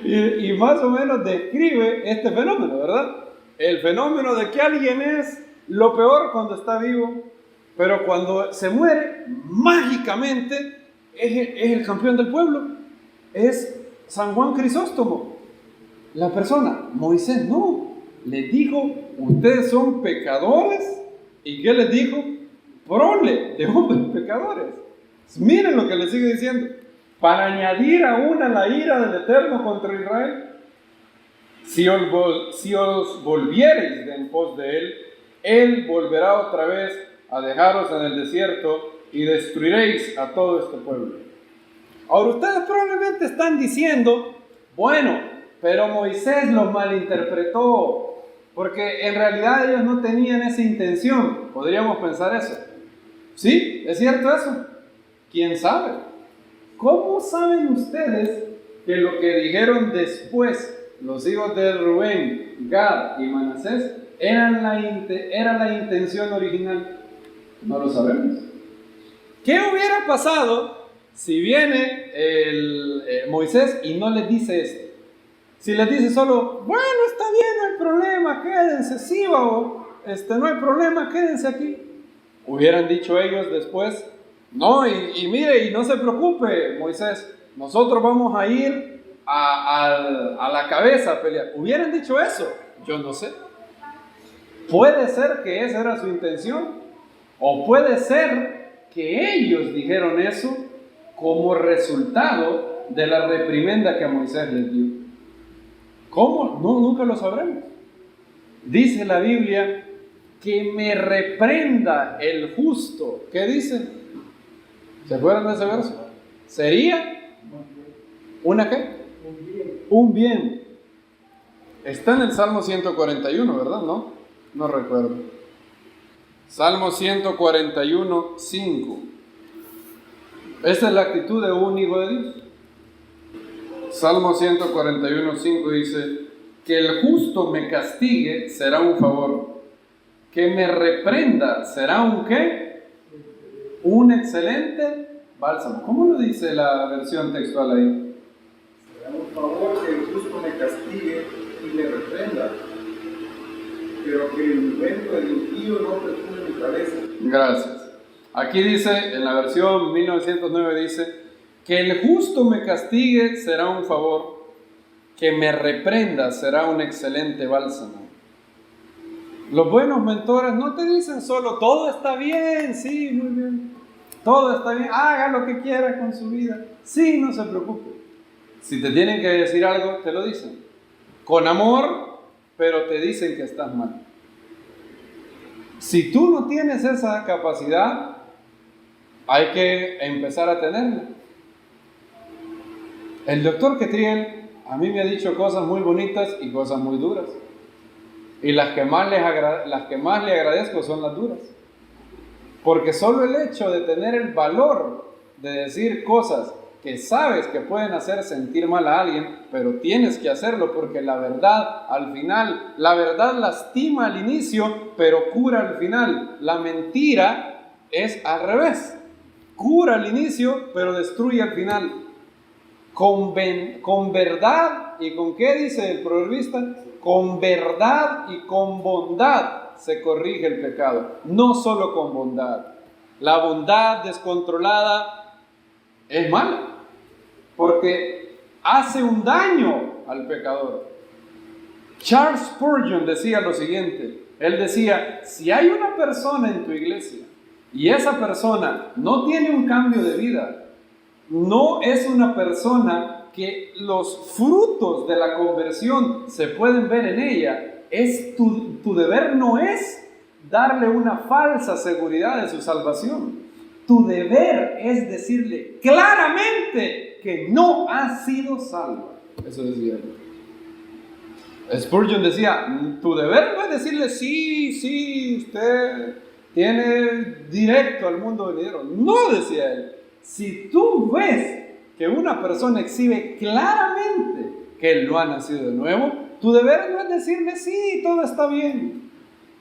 y más o menos describe este fenómeno, ¿verdad? El fenómeno de que alguien es lo peor cuando está vivo, pero cuando se muere, mágicamente es el campeón del pueblo. Es San Juan Crisóstomo, la persona. Moisés no, les dijo, ustedes son pecadores. ¿Y qué les dijo? Prole de hombres pecadores. Miren lo que le sigue diciendo. Para añadir aún a la ira del Eterno contra Israel, si os volviereis de en pos de él volverá otra vez a dejaros en el desierto y destruiréis a todo este pueblo. Ahora ustedes probablemente están diciendo, bueno, pero Moisés los malinterpretó, porque en realidad ellos no tenían esa intención. Podríamos pensar eso. ¿Sí? ¿Es cierto eso? ¿Quién sabe? ¿Cómo saben ustedes que lo que dijeron después los hijos de Rubén, Gad y Manasés era la intención original? No lo sabemos. ¿Qué hubiera pasado si viene Moisés y no les dice esto? Si les dice solo, bueno, está bien, no hay problema, quédense, sí, babo, no hay problema, quédense aquí. Hubieran dicho ellos después, no, y mire, y no se preocupe, Moisés, nosotros vamos a ir a la cabeza a pelear. ¿Hubieran dicho eso? Yo no sé. Puede ser que esa era su intención, o puede ser que ellos dijeron eso como resultado de la reprimenda que Moisés les dio. ¿Cómo? No, nunca lo sabremos. Dice la Biblia que me reprenda el justo. ¿Qué dice? ¿Se acuerdan de ese verso? ¿Sería una qué? Un bien. Está en el Salmo 141, ¿verdad? No recuerdo. Salmo 141, 5. Esa es la actitud de un hijo de Dios. Salmo 141, 5 dice, que el justo me castigue será un favor, que me reprenda será un ¿qué? Un excelente bálsamo. ¿Cómo lo dice la versión textual ahí? Será un favor que el justo me castigue y me reprenda, pero que el invento del impío no perfume mi cabeza. Gracias. Aquí dice, en la versión 1909 dice, que el justo me castigue será un favor, que me reprenda será un excelente bálsamo. Los buenos mentores no te dicen solo, todo está bien, sí, muy bien, todo está bien, haga lo que quiera con su vida, sí, no se preocupe. Si te tienen que decir algo, te lo dicen, con amor, pero te dicen que estás mal. Si tú no tienes esa capacidad, hay que empezar a tenerla. El doctor Ketriel a mí me ha dicho cosas muy bonitas y cosas muy duras. Y las que más le agradezco son las duras. Porque solo el hecho de tener el valor de decir cosas que sabes que pueden hacer sentir mal a alguien, pero tienes que hacerlo porque la verdad al final, la verdad lastima al inicio, pero cura al final. La mentira es al revés. Cura al inicio, pero destruye al final. Con verdad, ¿y con qué dice el proverbista? Con verdad y con bondad se corrige el pecado, no solo con bondad. La bondad descontrolada es mala, porque hace un daño al pecador. Charles Spurgeon decía lo siguiente. Él decía, si hay una persona en tu iglesia y esa persona no tiene un cambio de vida, no es una persona que los frutos de la conversión se pueden ver en ella, tu deber no es darle una falsa seguridad de su salvación. Tu deber es decirle claramente que no ha sido salvo. Eso decía él. Spurgeon decía, tu deber no es decirle, sí, usted tiene directo al mundo venidero. No, decía él. Si tú ves que una persona exhibe claramente que él no ha nacido de nuevo, tu deber no es decirle, sí, todo está bien.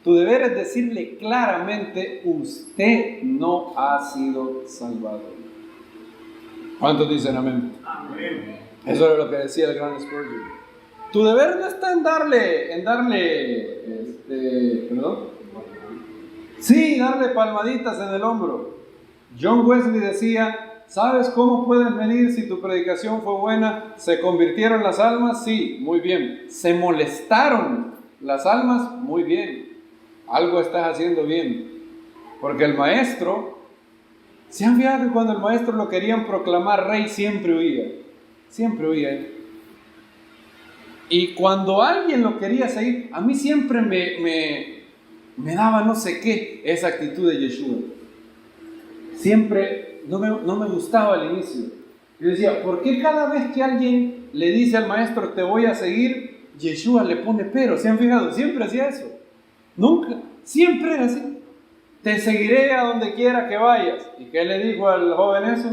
Tu deber es decirle claramente, usted no ha sido salvado. ¿Cuántos dicen amén? Amén. Eso es lo que decía el gran Spurgeon. Tu deber no está en darle palmaditas en el hombro. John Wesley decía, ¿sabes cómo pueden venir si tu predicación fue buena? ¿Se convirtieron las almas? Sí, muy bien. ¿Se molestaron las almas? Muy bien. Algo estás haciendo bien. Porque el maestro, ¿se han fijado que cuando el maestro lo querían proclamar rey siempre huía? Siempre huía. Y cuando alguien lo quería seguir, a mí siempre me daba no sé qué esa actitud de Yeshua. Siempre no me gustaba al inicio. Yo decía, ¿por qué cada vez que alguien le dice al maestro te voy a seguir, Yeshua le pone pero? ¿Se han fijado? Siempre hacía eso. Nunca, siempre era así. Te seguiré a donde quiera que vayas. ¿Y qué le dijo al joven eso?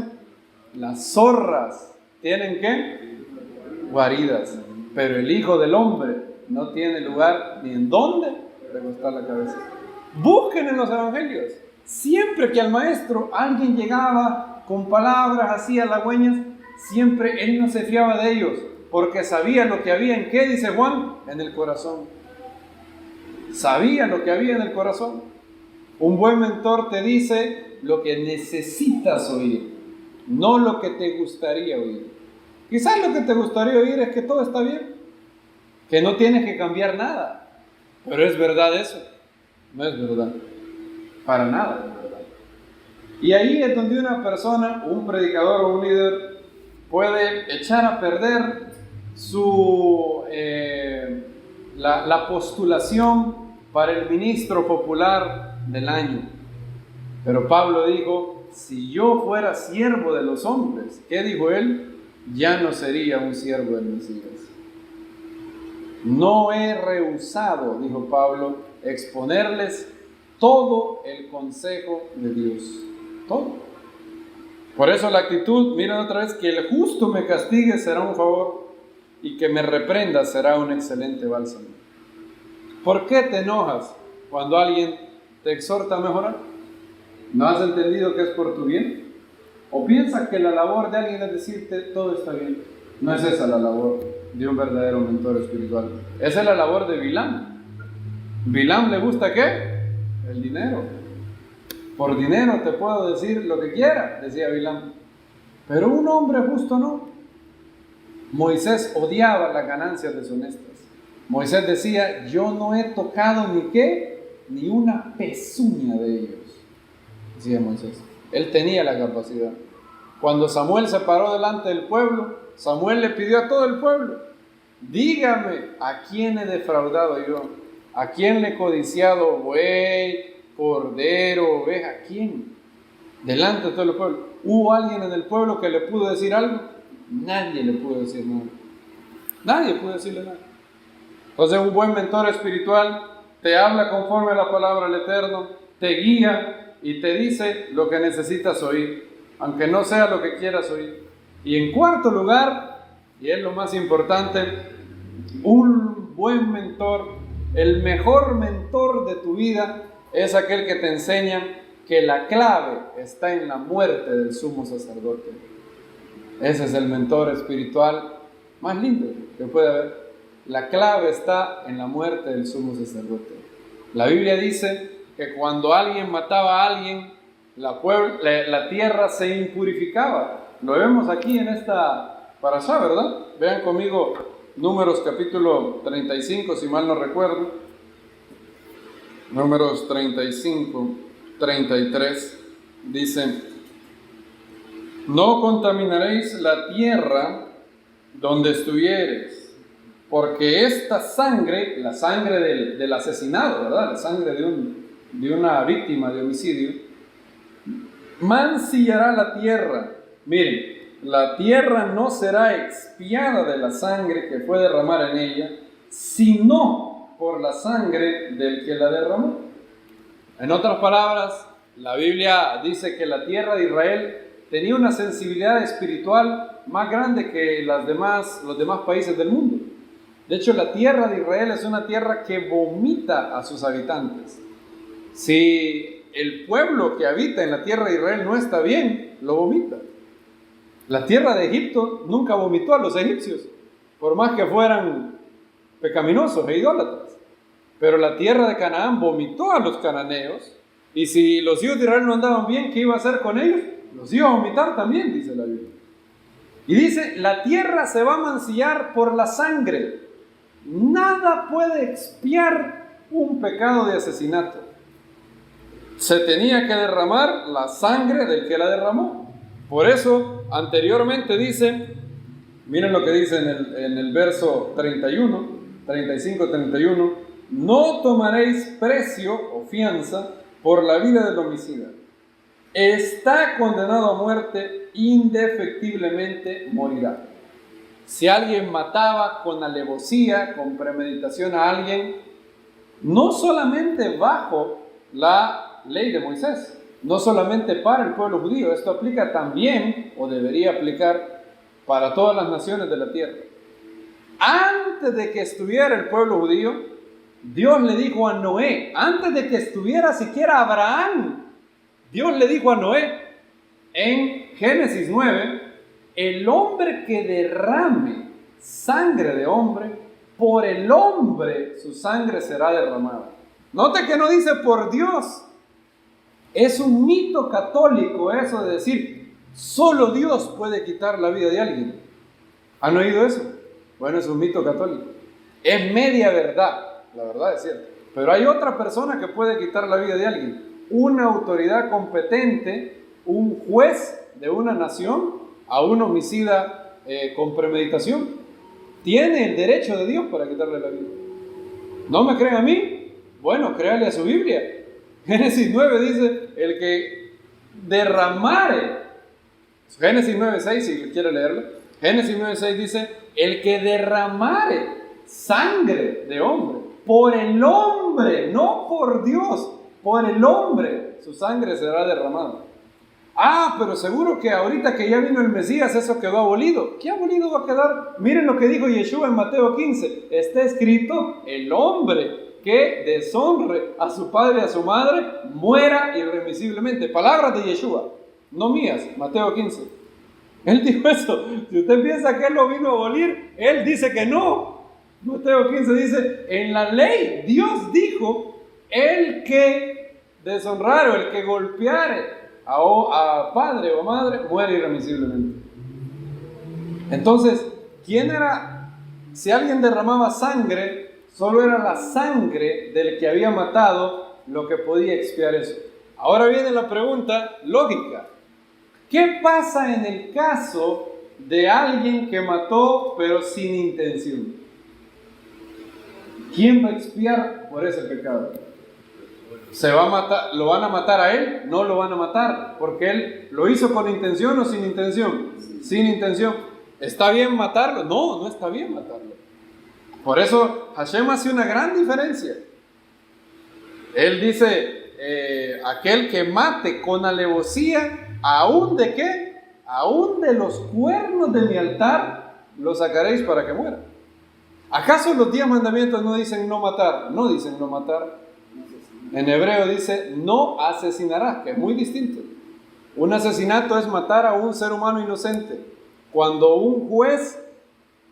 Las zorras tienen ¿qué? Guaridas. Pero el Hijo del Hombre no tiene lugar ni en dónde recostar la cabeza. Busquen en los evangelios. Siempre que al maestro alguien llegaba con palabras así halagüeñas, siempre él no se fiaba de ellos, porque sabía lo que había en ¿qué? Dice Juan, en el corazón. Sabía lo que había en el corazón. Un buen mentor te dice lo que necesitas oír, no lo que te gustaría oír. Quizás lo que te gustaría oír es que todo está bien, que no tienes que cambiar nada. Pero ¿es verdad eso? No es verdad. Para nada es verdad. Y ahí es donde una persona, un predicador o un líder, puede echar a perder la postulación para el ministro popular del año. Pero Pablo dijo, si yo fuera siervo de los hombres, ¿qué dijo él? Ya no sería un siervo del Mesías. No he rehusado, dijo Pablo, exponerles todo el consejo de Dios. Todo. Por eso la actitud, miren otra vez, que el justo me castigue será un favor y que me reprenda será un excelente bálsamo. ¿Por qué te enojas cuando alguien te exhorta a mejorar? ¿No has entendido que es por tu bien? ¿O piensas que la labor de alguien es decirte todo está bien? No es esa la labor de un verdadero mentor espiritual. Esa es la labor de Bilam. ¿Bilam le gusta qué? El dinero. Por dinero te puedo decir lo que quiera, decía Bilam. Pero un hombre justo no. Moisés odiaba las ganancias deshonestas. Moisés decía, yo no he tocado ni qué, ni una pezuña de ellos. Decía Moisés. Él tenía la capacidad. Cuando Samuel se paró delante del pueblo, Samuel le pidió a todo el pueblo, dígame, ¿a quién he defraudado yo? ¿A quién le he codiciado buey, cordero, oveja? ¿A quién? Delante de todo el pueblo. ¿Hubo alguien en el pueblo que le pudo decir algo? Nadie le pudo decir nada. Nadie pudo decirle nada. Entonces un buen mentor espiritual te habla conforme a la palabra del Eterno, te guía y te dice lo que necesitas oír, aunque no sea lo que quieras oír. Y en cuarto lugar, y es lo más importante, un buen mentor, el mejor mentor de tu vida, es aquel que te enseña que la clave está en la muerte del sumo sacerdote. Ese es el mentor espiritual más lindo que puede haber. La clave está en la muerte del sumo sacerdote. La Biblia dice que cuando alguien mataba a alguien, la tierra se impurificaba. Lo vemos aquí en esta parashá, ¿verdad? Vean conmigo Números capítulo 35, si mal no recuerdo. Números 35, 33, dice: no contaminaréis la tierra donde estuviereis, porque esta sangre, la sangre del asesinado, ¿verdad? La sangre de una víctima de homicidio, mancillará la tierra. Miren, la tierra no será expiada de la sangre que fue derramada en ella, sino por la sangre del que la derramó. En otras palabras, la Biblia dice que la tierra de Israel tenía una sensibilidad espiritual más grande que los demás países del mundo. De hecho, la tierra de Israel es una tierra que vomita a sus habitantes. Si el pueblo que habita en la tierra de Israel no está bien, lo vomita. La tierra de Egipto nunca vomitó a los egipcios, por más que fueran pecaminosos e idólatras. Pero la tierra de Canaán vomitó a los cananeos, y si los hijos de Israel no andaban bien, ¿qué iba a hacer con ellos? Los iba a vomitar también, dice la Biblia. Y dice, la tierra se va a mancillar por la sangre. Nada puede expiar un pecado de asesinato. Se tenía que derramar la sangre del que la derramó. Por eso, anteriormente dice, miren lo que dice en el verso 31, 35-31, no tomaréis precio o fianza por la vida del homicida. Está condenado a muerte, indefectiblemente morirá. Si alguien mataba con alevosía, con premeditación a alguien, no solamente bajo la ley de Moisés, no solamente para el pueblo judío, esto aplica también, o debería aplicar, para todas las naciones de la tierra. Antes de que estuviera el pueblo judío, Dios le dijo a Noé, antes de que estuviera siquiera Abraham, Dios le dijo a Noé, en Génesis 9, el hombre que derrame sangre de hombre, por el hombre su sangre será derramada. Note que no dice por Dios. Es un mito católico eso de decir, solo Dios puede quitar la vida de alguien. ¿Han oído eso? Bueno, es un mito católico. Es media verdad, la verdad es cierto. Pero hay otra persona que puede quitar la vida de alguien. Una autoridad competente, un juez de una nación, a un homicida con premeditación, tiene el derecho de Dios para quitarle la vida. ¿No me creen a mí? Bueno, créale a su Biblia. Génesis 9 dice, el que derramare, Génesis 9:6, si quiere leerlo, Génesis 9:6 dice, el que derramare sangre de hombre, por el hombre, no por Dios, por el hombre, su sangre será derramada. Ah, pero seguro que ahorita que ya vino el Mesías, eso quedó abolido. ¿Qué abolido va a quedar? Miren lo que dijo Yeshua en Mateo 15. Está escrito, el hombre que deshonre a su padre y a su madre, muera irremisiblemente. Palabras de Yeshua, no mías, Mateo 15. Él dijo eso. Si usted piensa que él lo vino a abolir, él dice que no. Mateo 15 dice, en la ley Dios dijo, el que deshonrare o el que golpeare a padre o madre, muere irremisiblemente. Entonces, ¿quién era? Si alguien derramaba sangre, solo era la sangre del que había matado lo que podía expiar eso. Ahora viene la pregunta lógica. ¿Qué pasa en el caso de alguien que mató pero sin intención? ¿Quién va a expiar por ese pecado? ¿Se va a matar? ¿Lo van a matar a él? No lo van a matar, porque él lo hizo con intención o sin intención. Sin intención. ¿Está bien matarlo? No, no está bien matarlo. Por eso Hashem hace una gran diferencia. Él dice, aquel que mate con alevosía, ¿aún de qué? Aún de los cuernos de mi altar, lo sacaréis para que muera. ¿Acaso los 10 mandamientos no dicen no matar? No dicen no matar. En hebreo dice no asesinarás, que es muy distinto. Un asesinato es matar a un ser humano inocente. Cuando un juez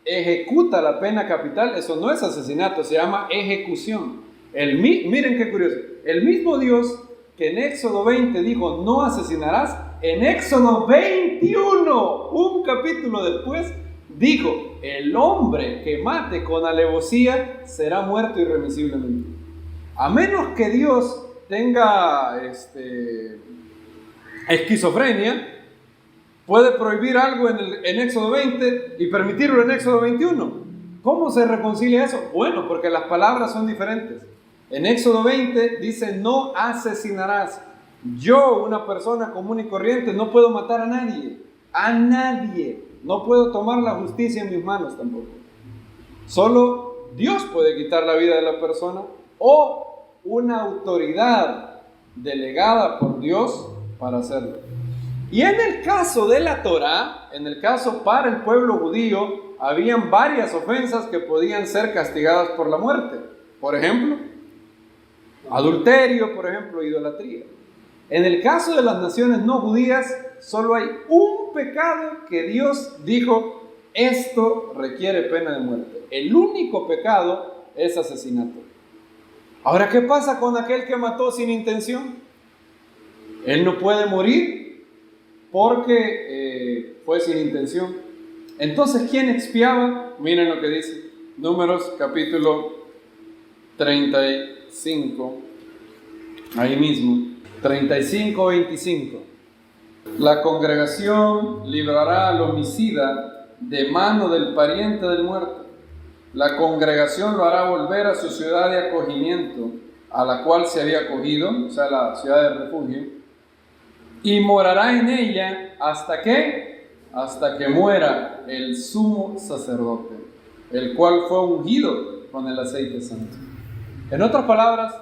ejecuta la pena capital, eso no es asesinato, se llama ejecución. Miren qué curioso, el mismo Dios que en Éxodo 20 dijo no asesinarás, en Éxodo 21, un capítulo después, dijo, el hombre que mate con alevosía será muerto irremisiblemente. A menos que Dios tenga esquizofrenia, puede prohibir algo en Éxodo 20 y permitirlo en Éxodo 21. ¿Cómo se reconcilia eso? Bueno, porque las palabras son diferentes. En Éxodo 20 dice, no asesinarás. Yo, una persona común y corriente, no puedo matar a nadie. A nadie. No puedo tomar la justicia en mis manos tampoco. Solo Dios puede quitar la vida de la persona o una autoridad delegada por Dios para hacerlo. Y en el caso de la Torá, en el caso para el pueblo judío, habían varias ofensas que podían ser castigadas por la muerte. Por ejemplo, adulterio, por ejemplo, idolatría. En el caso de las naciones no judías, solo hay un pecado que Dios dijo, esto requiere pena de muerte. El único pecado es asesinato. Ahora, ¿qué pasa con aquel que mató sin intención? Él no puede morir porque fue sin intención. Entonces, ¿quién expiaba? Miren lo que dice Números capítulo 35, ahí mismo, 35-25. La congregación librará al homicida de mano del pariente del muerto. La congregación lo hará volver a su ciudad de acogimiento, a la cual se había acogido, o sea, la ciudad de refugio, y morará en ella hasta que muera el sumo sacerdote, el cual fue ungido con el aceite santo. En otras palabras,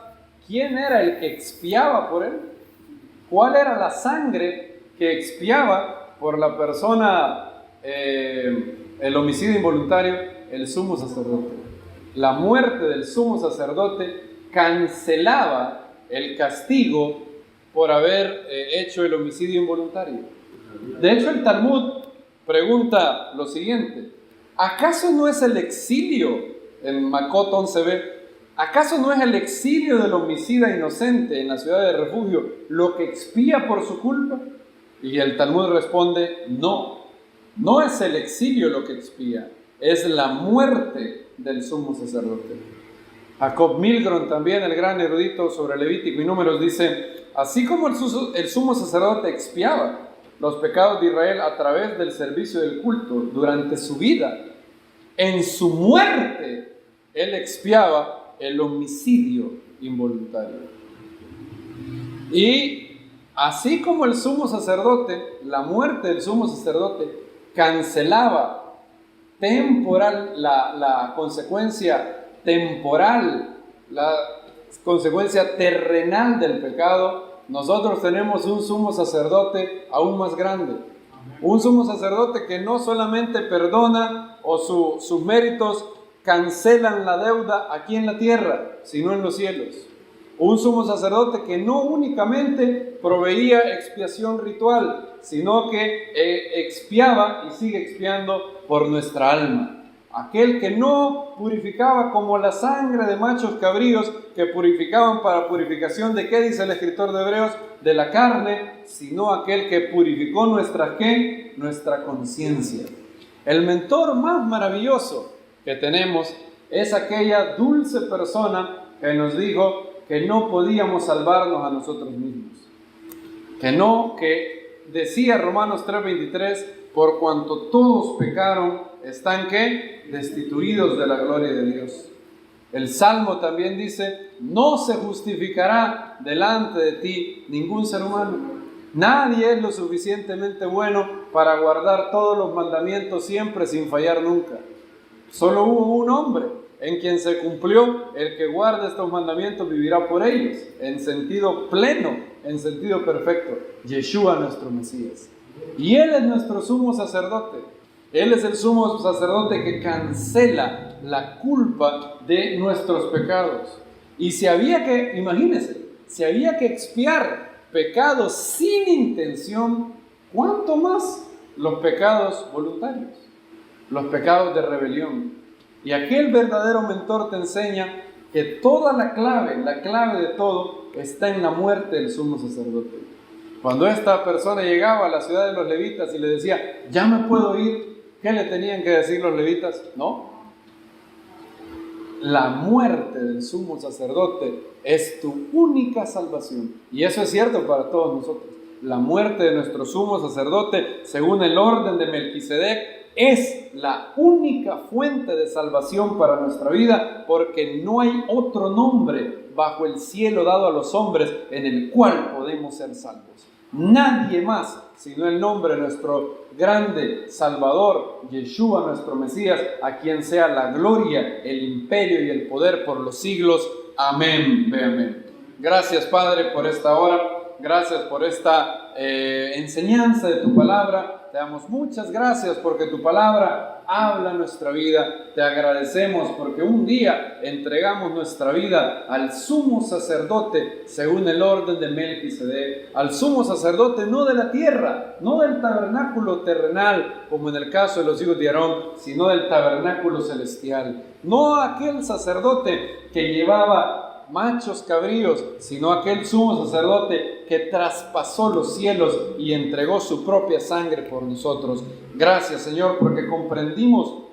¿quién era el que expiaba por él? ¿Cuál era la sangre que expiaba por la persona, el homicidio involuntario? El sumo sacerdote. La muerte del sumo sacerdote cancelaba el castigo por haber hecho el homicidio involuntario. De hecho, el Talmud pregunta lo siguiente: ¿acaso no es el exilio, en Makot 11b, acaso no es el exilio del homicida inocente en la ciudad de refugio lo que expía por su culpa? Y el Talmud responde, no es el exilio lo que expía, es la muerte del sumo sacerdote. Jacob Milgrom, también el gran erudito sobre Levítico y Números, dice, así como el sumo sacerdote expiaba los pecados de Israel a través del servicio del culto durante su vida, en su muerte él expiaba el homicidio involuntario. Y así como el sumo sacerdote, la muerte del sumo sacerdote cancelaba la consecuencia temporal, la consecuencia terrenal del pecado, nosotros tenemos un sumo sacerdote aún más grande. Un sumo sacerdote que no solamente perdona o sus méritos cancelan la deuda aquí en la tierra, sino en los cielos. Un sumo sacerdote que no únicamente proveía expiación ritual, sino que expiaba y sigue expiando por nuestra alma. Aquel que no purificaba como la sangre de machos cabríos que purificaban para purificación de ¿qué dice el escritor de Hebreos? De la carne, sino aquel que purificó nuestra ¿qué? Nuestra conciencia. El mentor más maravilloso que tenemos es aquella dulce persona que nos dijo que no podíamos salvarnos a nosotros mismos. Que decía Romanos 3:23, por cuanto todos pecaron, están ¿qué? Destituidos de la gloria de Dios. El Salmo también dice, no se justificará delante de ti ningún ser humano. Nadie es lo suficientemente bueno para guardar todos los mandamientos siempre sin fallar nunca. Solo hubo un hombre en quien se cumplió, el que guarda estos mandamientos vivirá por ellos, en sentido pleno, en sentido perfecto, Yeshua nuestro Mesías. Y Él es nuestro sumo sacerdote. Él es el sumo sacerdote que cancela la culpa de nuestros pecados. Y imagínense, si había que expiar pecados sin intención, ¿cuánto más los pecados voluntarios? Los pecados de rebelión. Y aquel verdadero mentor te enseña que toda la clave de todo está en la muerte del sumo sacerdote. Cuando esta persona llegaba a la ciudad de los levitas y le decía, ya me puedo ir, ¿Qué le tenían que decir los levitas? No. La muerte del sumo sacerdote es tu única salvación. Y eso es cierto para todos nosotros. La muerte de nuestro sumo sacerdote, según el orden de Melquisedec, es la única fuente de salvación para nuestra vida, porque no hay otro nombre bajo el cielo dado a los hombres en el cual podemos ser salvos. Nadie más, sino el nombre de nuestro grande Salvador, Yeshua, nuestro Mesías, a quien sea la gloria, el imperio y el poder por los siglos. Amén, ve amén. Gracias, Padre, por esta hora. Gracias por esta enseñanza de tu palabra. Te damos muchas gracias porque tu palabra habla nuestra vida. Te agradecemos porque un día entregamos nuestra vida al sumo sacerdote según el orden de Melquisedec. Al sumo sacerdote no de la tierra, no del tabernáculo terrenal, como en el caso de los hijos de Aarón, sino del tabernáculo celestial. No aquel sacerdote que llevaba machos cabríos, sino aquel sumo sacerdote que traspasó los cielos y entregó su propia sangre por nosotros. Gracias, Señor, porque comprendimos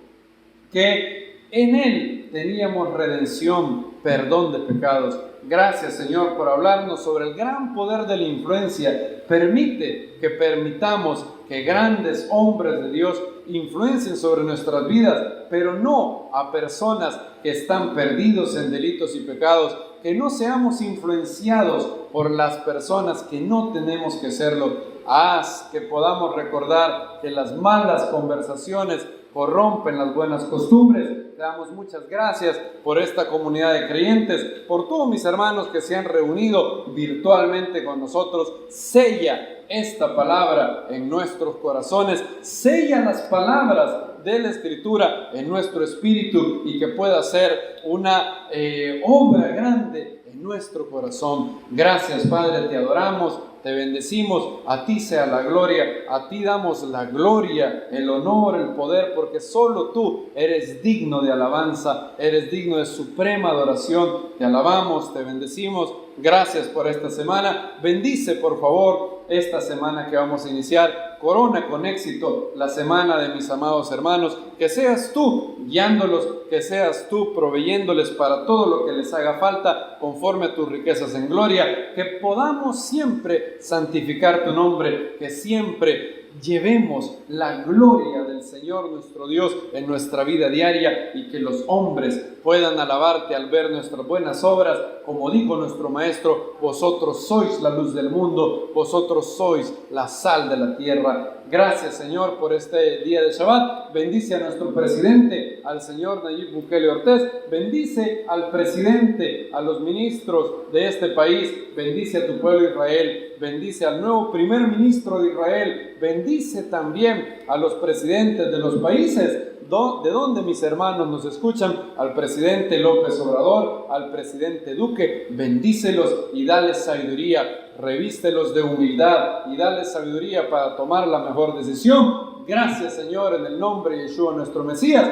que en Él teníamos redención, perdón de pecados. Gracias, Señor, por hablarnos sobre el gran poder de la influencia. Permitamos que grandes hombres de Dios influencien sobre nuestras vidas, pero no a personas que están perdidos en delitos y pecados. Que no seamos influenciados por las personas que no tenemos que serlo. Haz que podamos recordar que las malas conversaciones corrompen las buenas costumbres. Te damos muchas gracias por esta comunidad de creyentes, por todos mis hermanos que se han reunido virtualmente con nosotros. Sella esta palabra en nuestros corazones, sella las palabras de la Escritura en nuestro espíritu y que pueda ser una obra grande en nuestro corazón. Gracias, Padre, te adoramos, te bendecimos, a ti sea la gloria, a ti damos la gloria, el honor, el poder, porque solo tú eres digno de alabanza, eres digno de suprema adoración. Te alabamos, te bendecimos. Gracias por esta semana. Bendice, por favor, esta semana que vamos a iniciar. Corona con éxito la semana de mis amados hermanos. Que seas tú guiándolos, que seas tú proveyéndoles para todo lo que les haga falta conforme a tus riquezas en gloria. Que podamos siempre santificar tu nombre, que siempre llevemos la gloria del Señor nuestro Dios en nuestra vida diaria y que los hombres puedan alabarte al ver nuestras buenas obras. Como dijo nuestro Maestro, vosotros sois la luz del mundo, vosotros sois la sal de la tierra. Gracias, Señor, por este día de Shabbat. Bendice a nuestro presidente, al señor Nayib Bukele Ortiz. Bendice al presidente, a los ministros de este país. Bendice a tu pueblo Israel. Bendice al nuevo primer ministro de Israel. Bendice también a los presidentes de los países de donde mis hermanos nos escuchan, al presidente López Obrador, al presidente Duque. Bendícelos y dales sabiduría, revístelos de humildad y dales sabiduría para tomar la mejor decisión. Gracias, Señor, en el nombre de Yeshua, nuestro Mesías.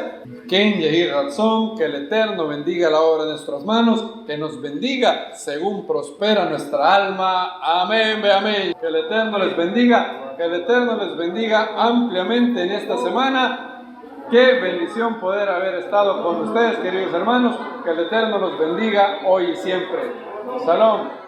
Ken Yehir Ratzon, que el Eterno bendiga la obra de nuestras manos, que nos bendiga según prospera nuestra alma. Amén, ve amén. Que el Eterno les bendiga, que el Eterno les bendiga ampliamente en esta semana. Qué bendición poder haber estado con ustedes, queridos hermanos. Que el Eterno los bendiga hoy y siempre. Shalom.